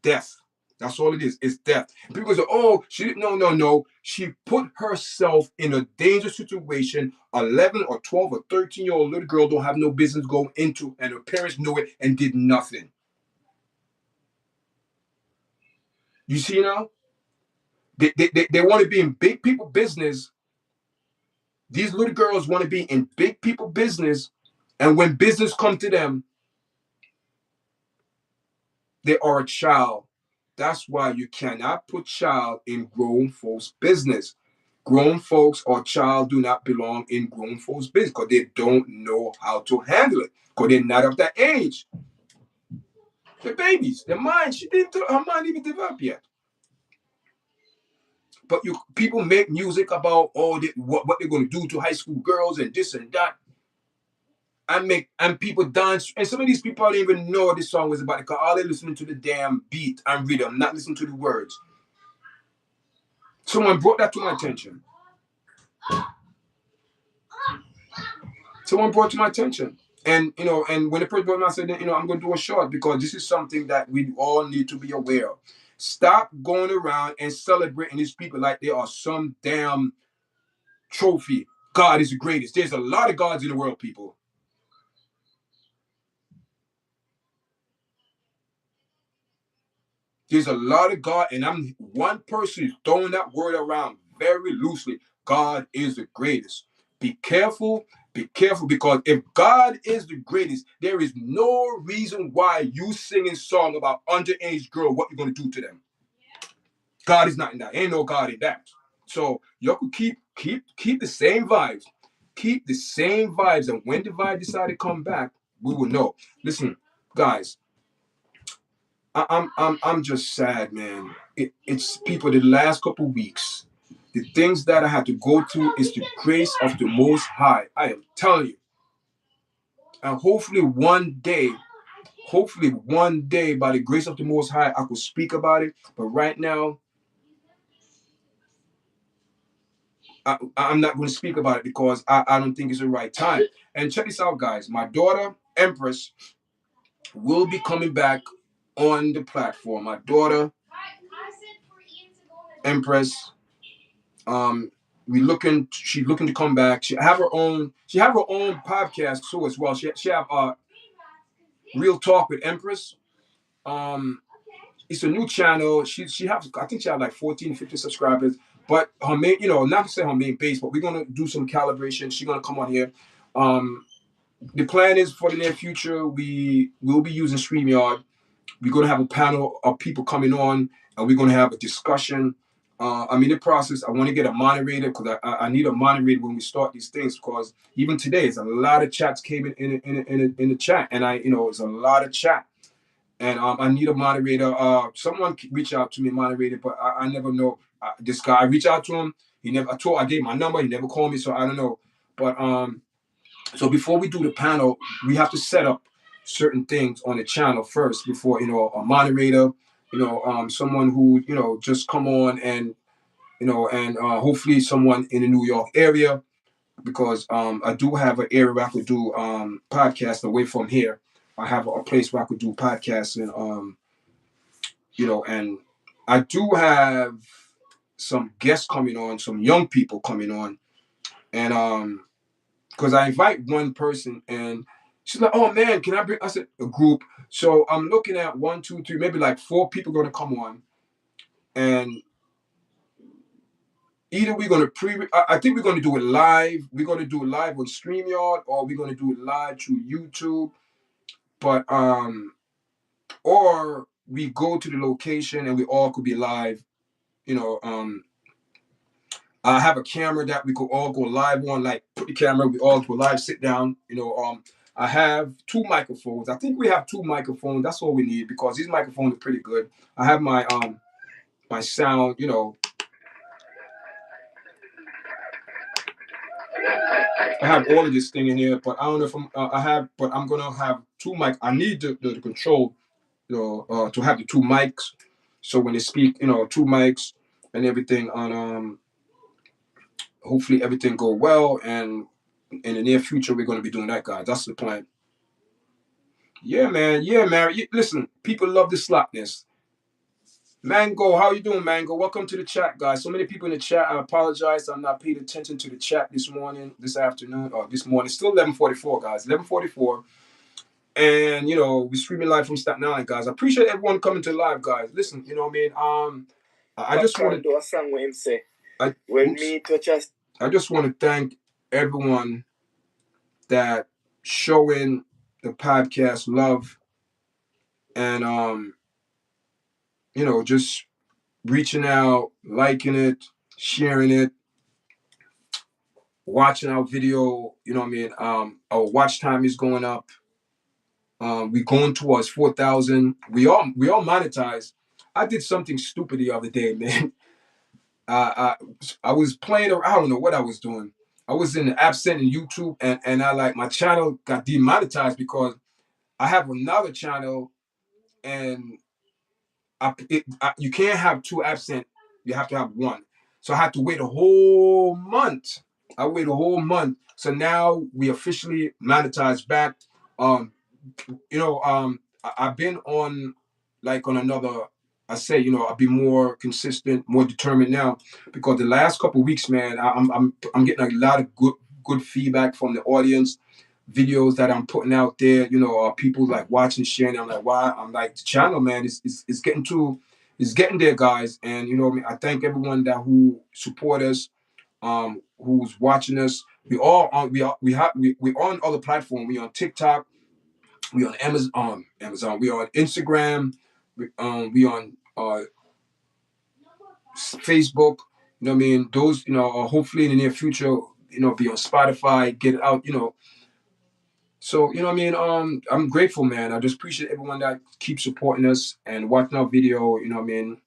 death. That's all it is. It's death. And people say, oh, she didn't, no. She put herself in a dangerous situation. 11 or 12 or 13-year-old little girl don't have no business going into, and her parents knew it and did nothing. You see now? They want to be in big people business. These little girls want to be in big people business. And when business comes to them, they are a child. That's why you cannot put child in grown folks' business. Grown folks or child do not belong in grown folks' business because they don't know how to handle it, because they're not of that age. They're babies. Their mind, her mind even developed yet. But people make music about what they're going to do to high school girls and this and that, and people dance. And some of these people don't even know what this song was about, because all they're listening to the damn beat and rhythm, not listening to the words. Someone brought that to my attention. Someone brought to my attention. And and when the person brought me, I said, I'm going to do a short, because this is something that we all need to be aware of. Stop going around and celebrating these people like they are some damn trophy. God is the greatest. There's a lot of gods in the world, people. There's a lot of God, and I'm one person who's throwing that word around very loosely. God is the greatest. Be careful, because if God is the greatest, there is no reason why you singing song about underage girl, what you're gonna do to them. God is not in that. Ain't no God in that. So you could keep the same vibes. Keep the same vibes, and when the vibe decide to come back, we will know. Listen, guys, I'm just sad, man. It's people. The last couple weeks, the things that I had to go through is the grace of the Most High. I am telling you, and hopefully one day, by the grace of the Most High, I could speak about it. But right now, I'm not going to speak about it because I don't think it's the right time. And check this out, guys. My daughter, Empress, will be coming back on the platform. My daughter, Empress, um, she's looking to come back. She have her own podcast too as well. She have Real Talk with Empress. Um, it's a new channel. She have I think she had like 14, 15 subscribers. But her main, not to say her main base, but we're gonna do some calibration. She's gonna come on here. The plan is for the near future, we will be using StreamYard. We're gonna have a panel of people coming on, and we're gonna have a discussion. I'm in the process. I want to get a moderator because I need a moderator when we start these things. Because even today, there's a lot of chats came in the chat, and it's a lot of chat. And I need a moderator. Someone reach out to me, moderator, but I never know. This guy, I reach out to him. He never. I gave my number. He never called me, so I don't know. But so before we do the panel, we have to set up certain things on the channel first before a moderator, someone who just come on and hopefully someone in the New York area because I do have an area where I could do podcasts away from here. I have a place where I could do podcasts and and I do have some guests coming on, some young people coming on, and because I invite one person and she's like, "Oh man, can I bring?" I said, "A group." So I'm looking at one, two, three, maybe like four people going to come on, and either we're going to I think we're going to do it live. We're going to do it live on StreamYard, or we're going to do it live through YouTube. But or we go to the location and we all could be live. You know, I have a camera that we could all go live on. Like put the camera, we all go live, sit down. I have two microphones. I think we have two microphones. That's all we need because these microphones are pretty good. I have my sound. I have all of this thing in here, but I don't know if I'm gonna have two mic. I need the control, to have the two mics. So when they speak, two mics and everything on hopefully everything go well, and in the near future we're gonna be doing that, guys. That's the plan. Yeah, man. Yeah, man. Listen, people love the slackness. Mango, how you doing, Mango? Welcome to the chat, guys. So many people in the chat. I apologize. I'm not paying attention to the chat this afternoon, or this morning. Still 11:44, guys. 11:44. And, we're streaming live from Staten Island, guys. I appreciate everyone coming to live, guys. Listen, you know what I mean? I just want to do a song with him say. I, when me touch us. I just want to thank everyone that showing the podcast love and just reaching out, liking it, sharing it, watching our video. You know what I mean? Our watch time is going up. We're going towards 4,000. We all monetize. I did something stupid the other day, man. I was playing. I don't know what I was doing. I was in the absent in YouTube, and I my channel got demonetized because I have another channel, and you can't have two absent. You have to have one. So I had to wait a whole month. I waited a whole month. So now we officially monetized back. Um, I've been on on another. I say, I'll be more consistent, more determined now because the last couple of weeks, man, I'm getting a lot of good feedback from the audience. Videos that I'm putting out there, people like watching, sharing. I'm like, wow, I'm like the channel, man, is getting to, is getting there, guys. And I thank everyone who support us, who's watching us. We all on we on other platforms. We on TikTok, we on Amazon, we on Instagram, we on Facebook. You know what I mean? Those, hopefully in the near future, be on Spotify, get it out, So, you know what I mean? I'm grateful, man. I just appreciate everyone that keeps supporting us and watching our video, you know what I mean?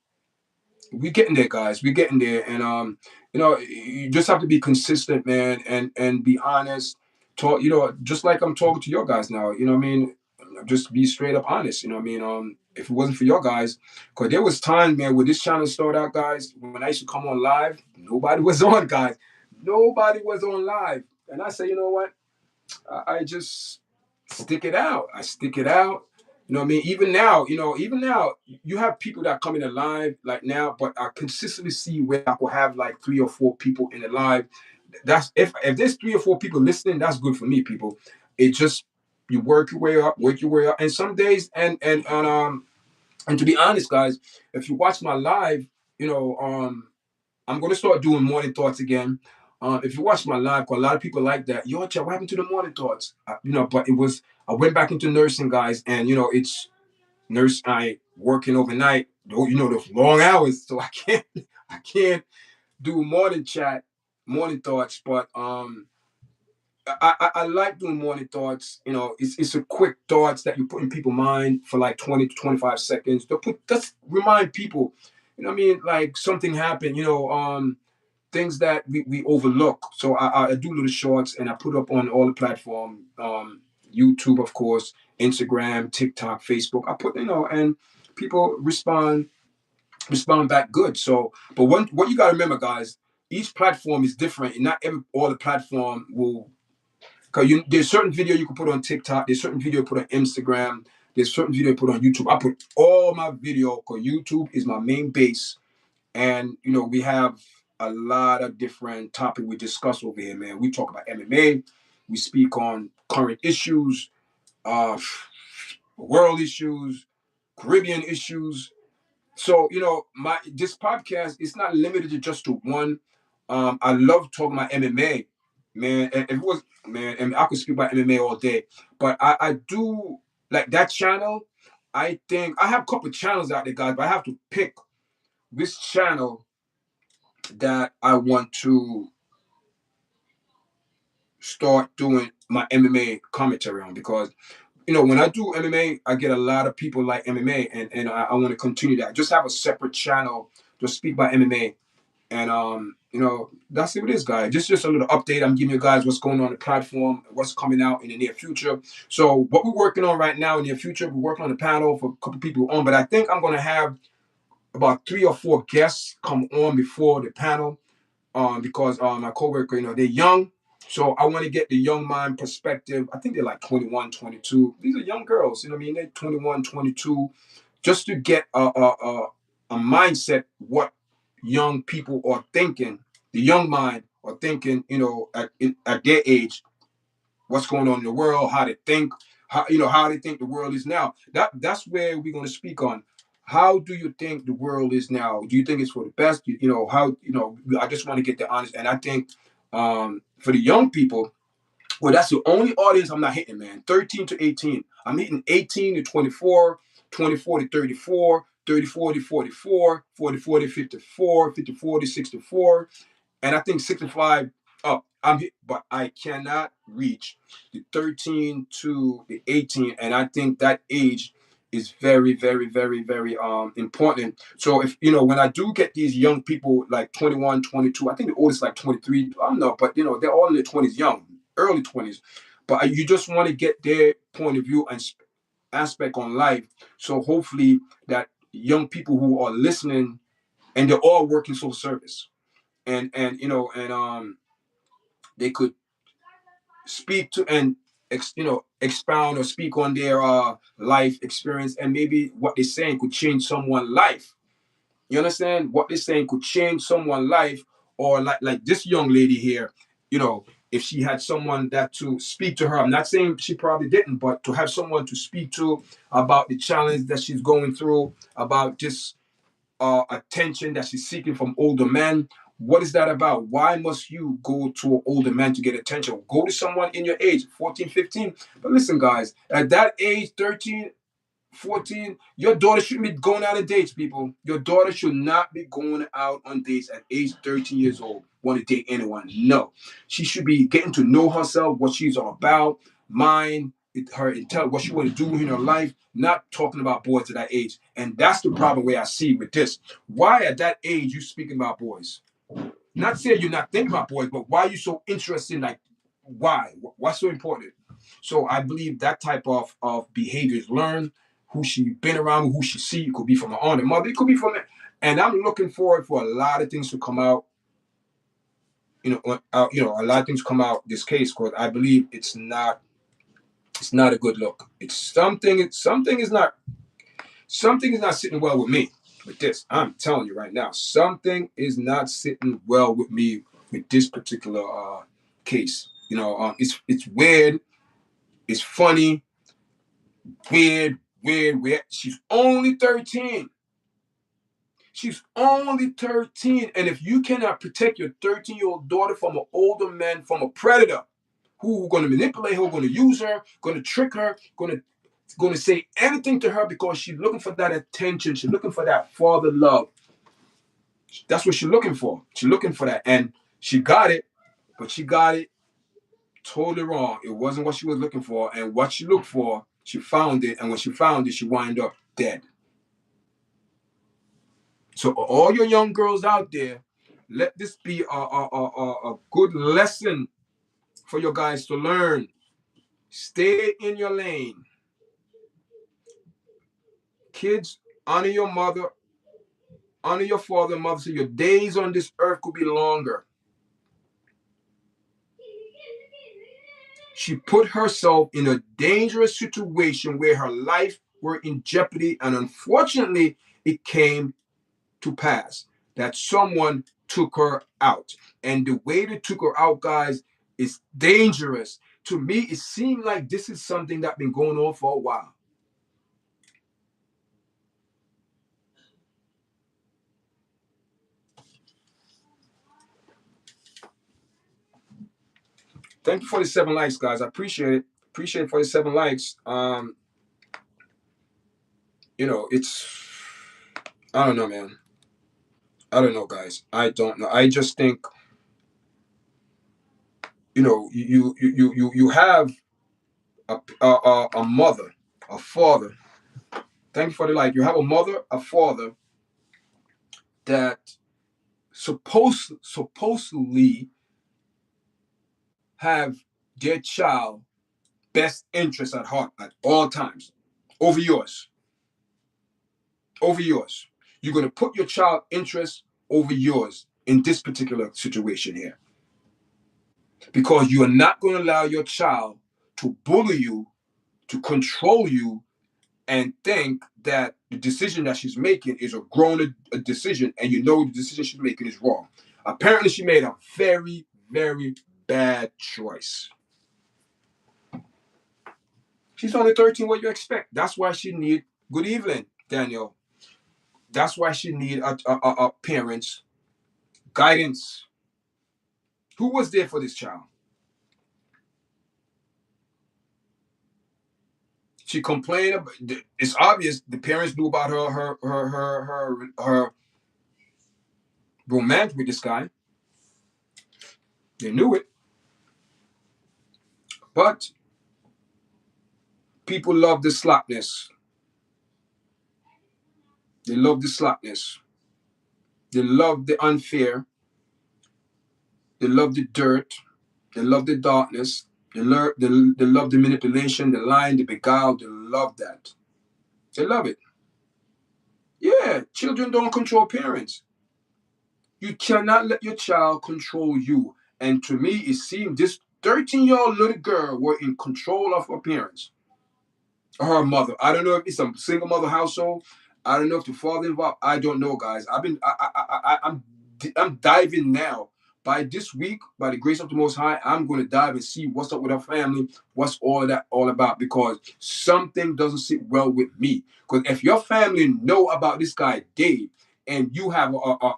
We're getting there, guys. We're getting there. And you just have to be consistent, man, and be honest. Talk, just like I'm talking to your guys now, you know what I mean? Just be straight up honest, you know what I mean? If it wasn't for your guys, because there was time, man, when this channel started out, guys, when I used to come on live, nobody was on, guys. Nobody was on live. And I say, you know what? I just stick it out. I stick it out. You know what I mean? Even now, you have people that come in the live like now, but I consistently see where I will have like 3 or 4 people in the live. That's if there's 3 or 4 people listening, that's good for me, people. It just you work your way up, and some days, and to be honest, guys, if you watch my live, you know, I'm gonna start doing morning thoughts again. If you watch my live, 'cause a lot of people like that. Yo, Chad, what happened to the morning thoughts? But it was I went back into nursing, guys, and it's nurse I working overnight. Those long hours, so I can't do morning chat, morning thoughts. But I like doing morning thoughts. It's a quick thoughts that you put in people's mind for like 20 to 25 seconds. Just remind people. You know what I mean? Like something happened. Things that we overlook. So I do little shorts and I put up on all the platform, YouTube, of course, Instagram, TikTok, Facebook. I put, and people respond back good. So, but what you got to remember, guys, each platform is different. And not all the platform will, because there's certain video you can put on TikTok, there's certain video you put on Instagram, there's certain video you put on YouTube. I put all my video because YouTube is my main base, and we have a lot of different topics we discuss over here, man. We talk about MMA, we speak on current issues, uh, world issues, Caribbean issues. So my this podcast is not limited to just to one. I love talking about MMA, man. And if it was man, and I could speak about MMA all day, but I do like that channel. I think I have a couple of channels out there, guys, but I have to pick which channel that I want to start doing my MMA commentary on, because when I do MMA, I get a lot of people like MMA, and I want to continue that. Just have a separate channel to speak about MMA, and that's what it is, guys. Just a little update. I'm giving you guys what's going on the platform, what's coming out in the near future. So what we're working on right now in the near future, we're working on the panel for a couple people on, but I think I'm gonna have about 3 or 4 guests come on before the panel, because my coworker, they're young. So I want to get the young mind perspective. I think they're like 21, 22. These are young girls, you know what I mean? They're 21, 22, just to get a mindset what young people are thinking, the young mind are thinking, at their age, what's going on in the world, how they think, how they think the world is now. That's where we're going to speak on. How do you think the world is now? Do you think it's for the best? I just want to get the honest. And I think for the young people, well, that's the only audience I'm not hitting, man. 13 to 18. I'm hitting 18 to 24, 24 to 34, 34 to 44, 44 to 54, 54 to 64. And I think 65 up. But I cannot reach the 13 to the 18. And I think that age is very, very, very, very important. So if when I do get these young people like 21, 22, I think the oldest like 23. I don't know, but they're all in their 20s, young, early 20s. But you just want to get their point of view and aspect on life. So hopefully that young people who are listening, and they're all working social service, and they could speak to and expound or speak on their life experience, and maybe what they're saying could change someone's life. You understand? What they're saying could change someone's life, or like this young lady here, if she had someone that to speak to her. I'm not saying she probably didn't, but to have someone to speak to about the challenge that she's going through, about just attention that she's seeking from older men. What is that about? Why must you go to an older man to get attention? Go to someone in your age, 14, 15. But listen, guys, at that age, 13, 14, your daughter shouldn't be going out on dates, people. Your daughter should not be going out on dates at age 13 years old, want to date anyone. No. She should be getting to know herself, what she's all about, mind, her intelligence, what she want to do in her life, not talking about boys at that age. And that's the problem where I see with this. Why at that age you speaking about boys? Not saying you're not thinking about boys, but why are you so interested in, like, why? What's so important? So I believe that type of behavior is learned. Who she been around, who she see. It could be from her aunt and mother. It could be from it. And I'm looking forward for a lot of things to come out a lot of things come out this case because I believe it's not a good look. It's something is not sitting well with me with this. I'm telling you right now, something is not sitting well with me with this particular case. It's weird, it's funny, weird. She's only 13. She's only 13. And if you cannot protect your 13-year-old daughter from an older man, from a predator who going to manipulate her, going to use her, going to trick her, going to say anything to her because she's looking for that attention. She's looking for that father love. That's what she's looking for. She's looking for that. And she got it, but she got it totally wrong. It wasn't what she was looking for. And what she looked for, she found it. And when she found it, she wound up dead. So all your young girls out there, let this be a good lesson for your guys to learn. Stay in your lane. Kids, honor your mother, honor your father and mother so your days on this earth could be longer. She put herself in a dangerous situation where her life were in jeopardy, and unfortunately, it came to pass that someone took her out. And the way they took her out, guys, is dangerous. To me, it seemed like this is something that's been going on for a while. Thank you for the 7 likes, guys. I appreciate it. Appreciate it for the 7 likes. It's I don't know, man. I don't know, guys. I don't know. I just think, you have a mother, a father. Thank you for the like. You have a mother, a father that supposedly have their child best interest at heart at all times over yours. Over yours. You're going to put your child interest over yours in this particular situation here. Because you are not going to allow your child to bully you, to control you, and think that the decision that she's making is a grown decision, and you know the decision she's making is wrong. Apparently, she made a very, very bad choice. She's only 13. What you expect? That's why she need. Good evening, Daniel. That's why she need a parents' guidance. Who was there for this child? She complained about. It's obvious the parents knew about her romance with this guy. They knew it, but people love the slackness. They love the slackness. They love the unfair. They love the dirt. They love the darkness. They love the manipulation, the lying, the beguile. They love that. They love it. Yeah, children don't control parents. You cannot let your child control you. And to me, it seemed this 13-year-old little girl were in control of her parents. Or her mother. I don't know if it's a single mother household. I don't know if the father involved. I don't know, guys. I'm diving now. By this week, by the grace of the Most High, I'm going to dive and see what's up with her family, what's all of that all about, because something doesn't sit well with me. Because if your family know about this guy Dave, and you have a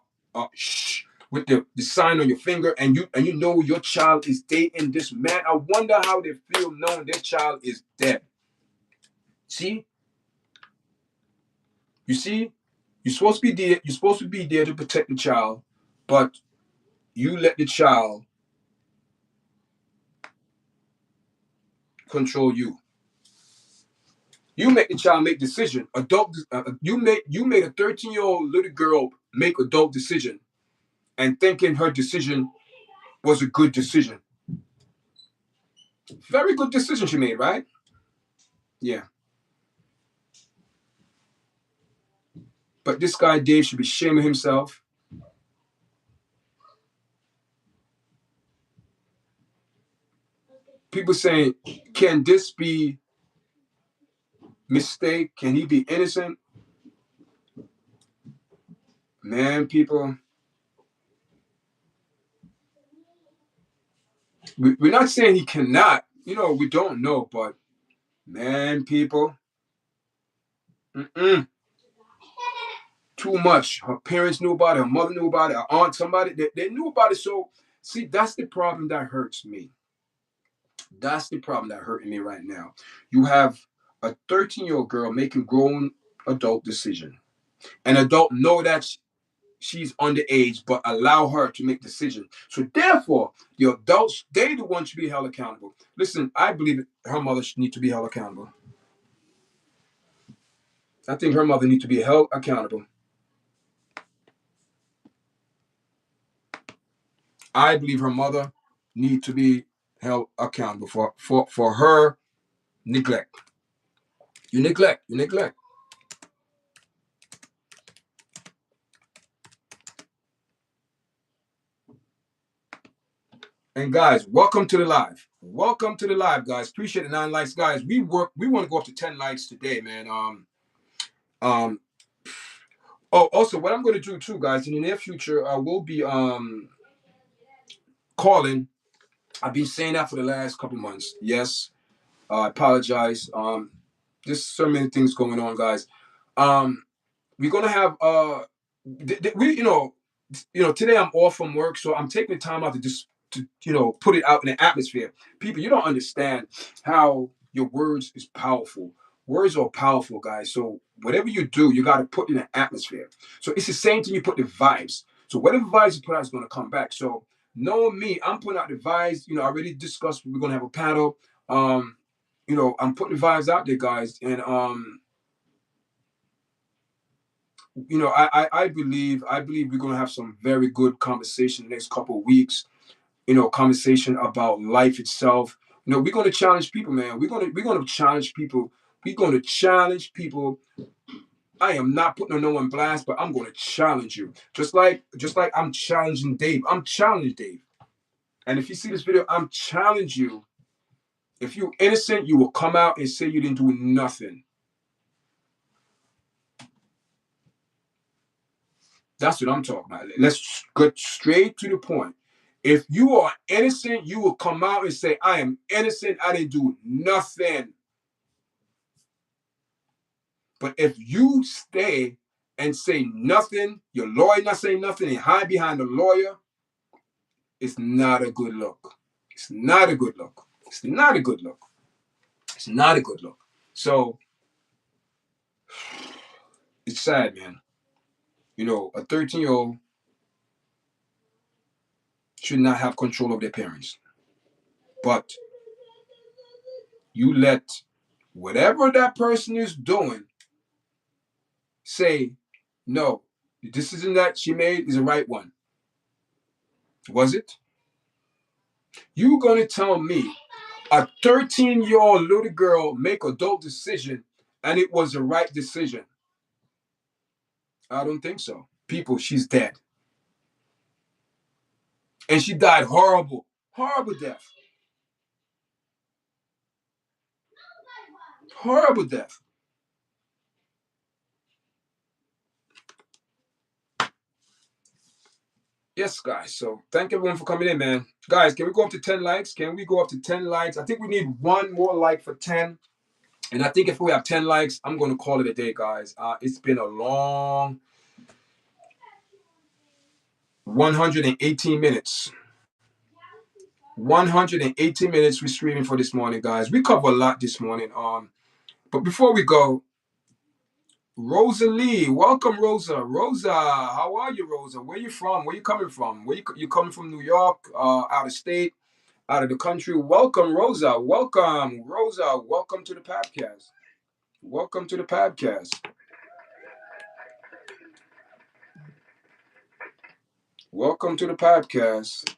shh with the sign on your finger, and you know your child is dating this man, I wonder how they feel knowing their child is dead. See? You see? You're supposed to be there. You're supposed to be there to protect the child, but you let the child control you. You make the child make decision. You made a 13-year-old little girl make adult decision, and thinking her decision was a good decision. Very good decision she made, right? Yeah. But this guy Dave should be shaming himself. People saying, can this be mistake? Can he be innocent? Man, people, we're not saying he cannot. You know, we don't know, but man, people, too much. Her parents knew about it. Her mother knew about it. Her aunt, somebody, they knew about it. So, see, that's the problem that hurts me. That's the problem that hurting me right now. You have a 13-year-old girl making grown adult decision. An adult know that she's underage, but allow her to make decisions. So therefore, the adults, they the ones should be held accountable. Listen, I believe her mother should need to be held accountable. I think her mother needs to be held accountable. I believe her mother need to be held accountable for her neglect. You neglect. You neglect. And guys, welcome to the live. Welcome to the live, guys. Appreciate the 9 likes, guys. We want to go up to 10 likes today, man. Um. Oh, also, what I'm going to do too, guys, in the near future, I will be calling. I've been saying that for the last couple months. Yes, I apologize. There's so many things going on, guys. We're gonna have we today I'm off from work, so I'm taking the time out to just to put it out in the atmosphere. People, you don't understand how your words is powerful. Words are powerful, guys. So whatever you do, you got to put in an atmosphere. So it's the same thing. You put the vibes. So whatever vibes you put out is going to come back. So knowing me, I'm putting out the vibes. I already discussed we're going to have a panel. I'm putting the vibes out there, guys, and I believe we're gonna have some very good conversation the next couple of weeks. Conversation about life itself. We're gonna challenge people, man. We're gonna challenge people. We're gonna challenge people. I am not putting on no one blast, but I'm gonna challenge you. Just like I'm challenging Dave. I'm challenging Dave. And if you see this video, I'm challenging you. If you're innocent, you will come out and say you didn't do nothing. That's what I'm talking about. Let's get straight to the point. If you are innocent, you will come out and say, I am innocent. I didn't do nothing. But if you stay and say nothing, your lawyer not saying nothing and hide behind the lawyer, it's not a good look. It's not a good look. It's not a good look. It's not a good look. So it's sad, man. A 13-year-old should not have control of their parents. But you let whatever that person is doing say, no, the decision that she made is the right one. Was it? You gonna tell me a 13-year-old little girl make adult decision and it was the right decision? I don't think so. People, she's dead. And she died horrible, horrible death. Horrible death. Yes, guys. So thank everyone for coming in, man. Guys, can we go up to 10 likes? Can we go up to 10 likes? I think we need one more like for 10. And I think if we have 10 likes, I'm going to call it a day, guys. It's been a long 118 minutes. 118 minutes we're streaming for this morning, guys. We cover a lot this morning. But before we go, Rosa Lee, welcome, Rosa. Rosa, how are you, Rosa? Where you from? Where you coming from? You coming from New York? Out of state? Out of the country? Welcome, Rosa. Welcome, Rosa. Welcome to the podcast. Welcome to the podcast. Welcome to the podcast.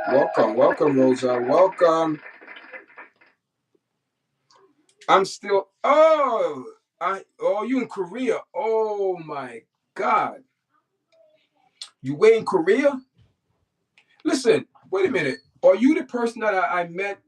Welcome, Rosa. Welcome. I'm still. You in Korea? Oh my God. You way in Korea? Listen, wait a minute. Are you the person that I met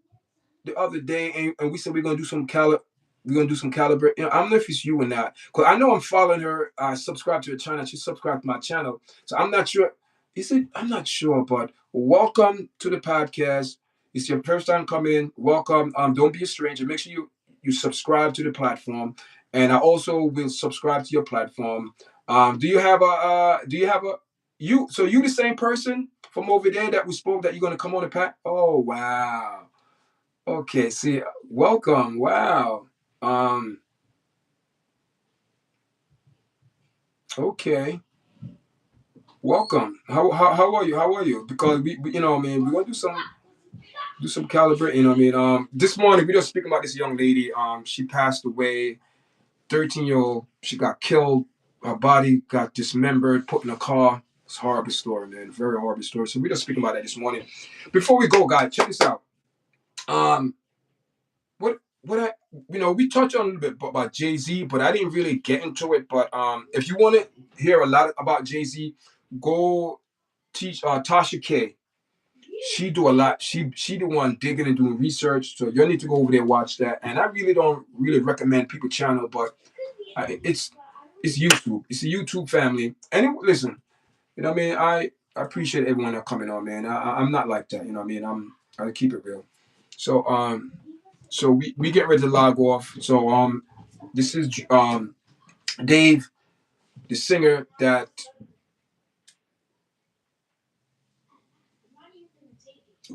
the other day, and we said we're gonna do some caliber. You know, I don't know if it's you or not, because I know I'm following her. I subscribe to her channel. She subscribed to my channel, so I'm not sure. Is it? I'm not sure, but welcome to the podcast. It's your first time coming in. Welcome. Don't be a stranger. Make sure you subscribe to the platform, and I also will subscribe to your platform. Do you have a? Do you have a? You so you the same person from over there that we spoke that you're gonna come on the pack? Oh wow. Okay, see, welcome. Wow. Um, okay. Welcome. How are you? How are you? Because you know, what I mean, we're gonna do some calibrate, you know what I mean? This morning we just speaking about this young lady. She passed away, 13-year-old. She got killed, her body got dismembered, put in a car. It's a horrible story, man. Very horrible story. So we just speaking about that this morning. Before we go, guys, check this out. Um, what I we touched on a little bit about Jay-Z, but I didn't really get into it. But if you want to hear a lot about Jay-Z, go teach Tasha K. She do a lot. She the one digging and doing research. So you need to go over there and watch that. And I really don't really recommend people channel, but it's YouTube. It's a YouTube family. And listen, you know what I mean? I appreciate everyone that coming on, man. I'm not like that, you know what I mean? I keep it real. So we get ready to log off. So this is Dave, the singer that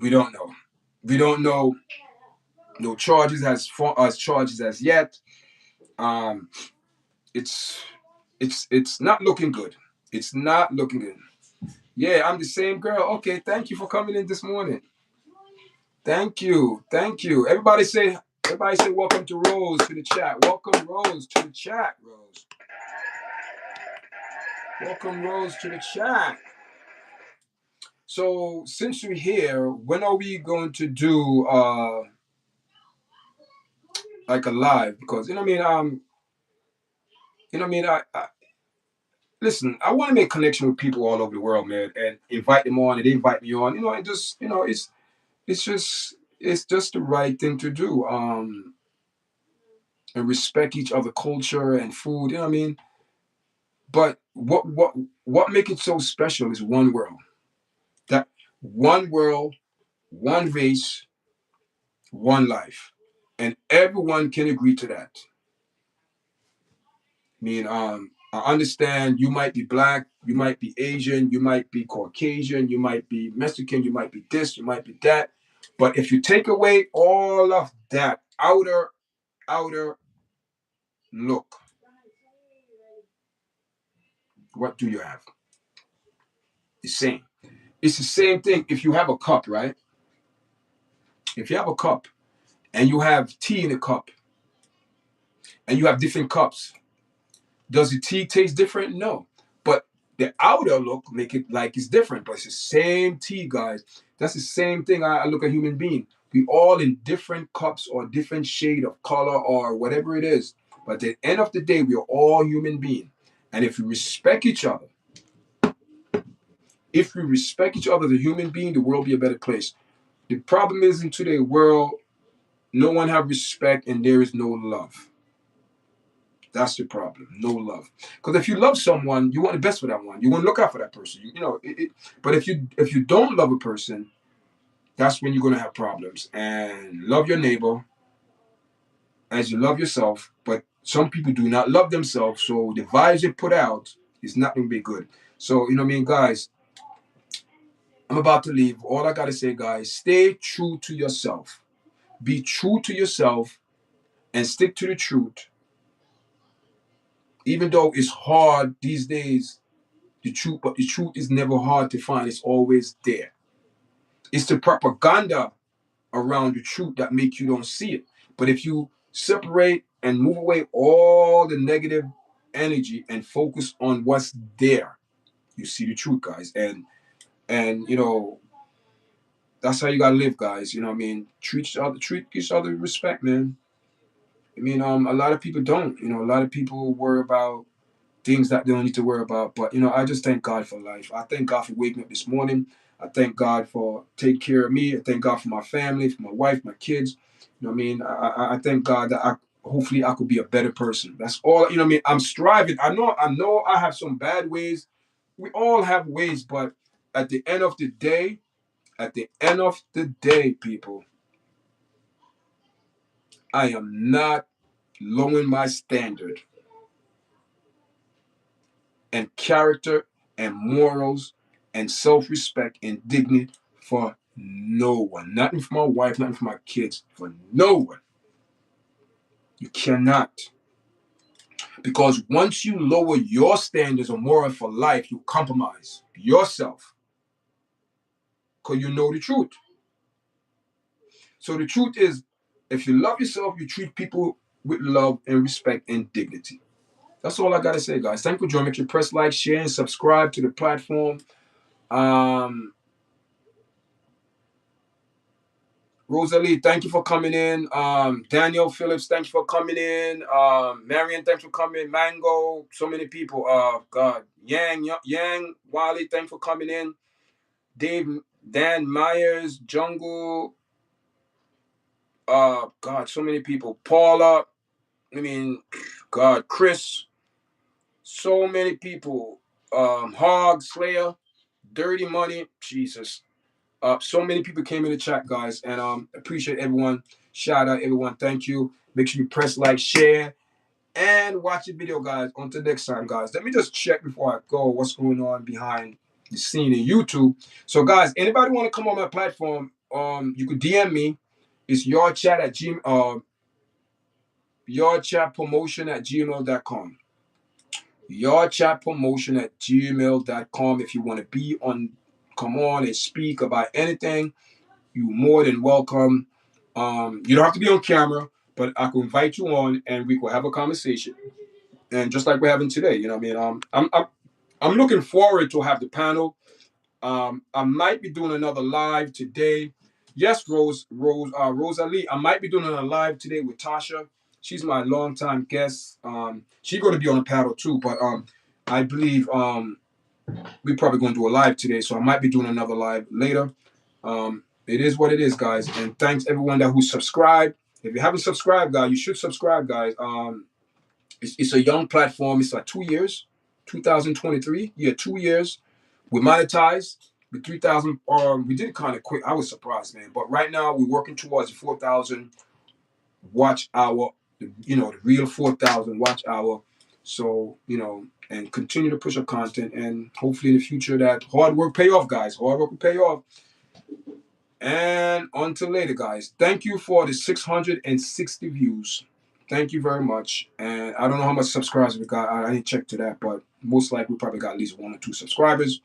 we don't know. We don't know no charges as far as charges as yet. Um it's it's not looking good. It's not looking good. Yeah, I'm the same girl. Okay, thank you for coming in this morning. Thank you. Thank you. Everybody say welcome to Rose to the chat. Welcome Rose to the chat, Rose. Welcome Rose to the chat. So since you're here, when are we going to do like a live? Because you know what I mean, you know what I mean, I listen, I want to make connection with people all over the world, man, and invite them on and they invite me on. You know, and just it's just the right thing to do. And respect each other culture and food, you know what I mean? But what make it so special is one world. That one world, one race, one life. And everyone can agree to that. I mean, I understand you might be black, you might be Asian, you might be Caucasian, you might be Mexican, you might be this, you might be that. But if you take away all of that outer look, what do you have? The same. It's the same thing if you have a cup, right? If you have a cup and you have tea in a cup and you have different cups, does the tea taste different? No. But the outer look make it like it's different, but it's the same tea, guys. That's the same thing. I look at human being. We all in different cups or different shade of color or whatever it is. But at the end of the day, we are all human beings. And if we respect each other, as a human being, the world will be a better place. The problem is in today's world, no one have respect and there is no love. That's the problem. No love. Because if you love someone, you want the best for that one. You want to look out for that person. But if you don't love a person, that's when you're gonna have problems. And love your neighbor as you love yourself. But some people do not love themselves, so the vibes they put out is not gonna be good. So you know what I mean, guys. I'm about to leave. All I gotta say, guys, stay true to yourself. Be true to yourself and stick to the truth. Even though it's hard these days, but the truth is never hard to find. It's always there. It's the propaganda around the truth that make you don't see it. But if you separate and move away all the negative energy and focus on what's there, you see the truth, guys. And that's how you gotta live, guys. You know what I mean? Treat each other with respect, man. I mean, a lot of people don't. A lot of people worry about things that they don't need to worry about. But I just thank God for life. I thank God for waking up this morning. I thank God for taking care of me. I thank God for my family, for my wife, my kids. You know what I mean? I thank God that hopefully I could be a better person. That's all. You know what I mean? I'm striving. I know I have some bad ways. We all have ways, but at the end of the day, people, I am not lowering my standard and character and morals and self-respect and dignity for no one. Nothing for my wife, nothing for my kids, for no one. You cannot. Because once you lower your standards or moral for life, you compromise yourself. Because you know the truth. So the truth is, if you love yourself, you treat people with love and respect and dignity. That's all I gotta say, guys. Thank you for joining. Make sure you press like, share, and subscribe to the platform. Rosalie, thank you for coming in. Daniel Phillips, thank you for coming in. Marion, thanks for coming. Mango, so many people. God, Yang, Wally, thanks for coming in. Dave, Dan Myers, Jungle. God, so many people. Paula, God, Chris, so many people. Hog, Slayer, Dirty Money, Jesus. So many people came in the chat, guys, and appreciate everyone. Shout out everyone. Thank you. Make sure you press like, share, and watch the video, guys. Until next time, guys. Let me just check before I go what's going on behind the scene in YouTube. So, guys, anybody want to come on my platform? You could DM me. It's yourchatpromotion@gmail.com. Yourchatpromotion@gmail.com. If you want to be on, come on and speak about anything, you more than welcome. You don't have to be on camera, but I can invite you on and we will have a conversation. And just like we're having today, you know what I mean? I'm looking forward to have the panel. I might be doing another live today. Yes, Rosalie, I might be doing another live today with Tasha. She's my longtime guest. She's going to be on the panel too, but I believe we're probably going to do a live today, so I might be doing another live later. It is what it is, guys, and thanks everyone that who subscribed. If you haven't subscribed, guys, you should subscribe, guys. It's a young platform. It's like 2 years, 2023. Yeah, 2 years. We monetized with 3,000. We did it kind of quick. I was surprised, man. But right now we're working towards 4,000 watch hour. The real 4,000 watch hour. So and continue to push our content, and hopefully in the future that hard work pay off, guys. Hard work will pay off. And until later, guys. Thank you for the 660 views. Thank you very much. And I don't know how much subscribers we got. I didn't check to that, but most likely we probably got at least 1 or 2 subscribers.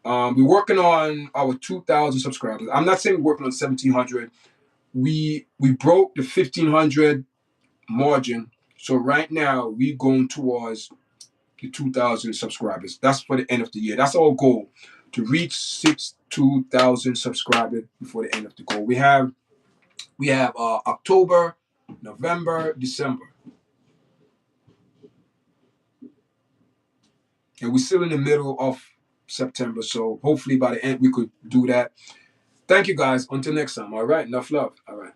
We're working on our 2,000 subscribers. I'm not saying we're working on 1,700. We broke the 1,500 margin. So right now we're going towards the 2,000 subscribers. That's for the end of the year. That's our goal, to reach 2,000 subscribers before the end of the goal. We have October, November, December. And we're still in the middle of September. So hopefully by the end we could do that. Thank you, guys. Until next time. All right. Enough love. All right.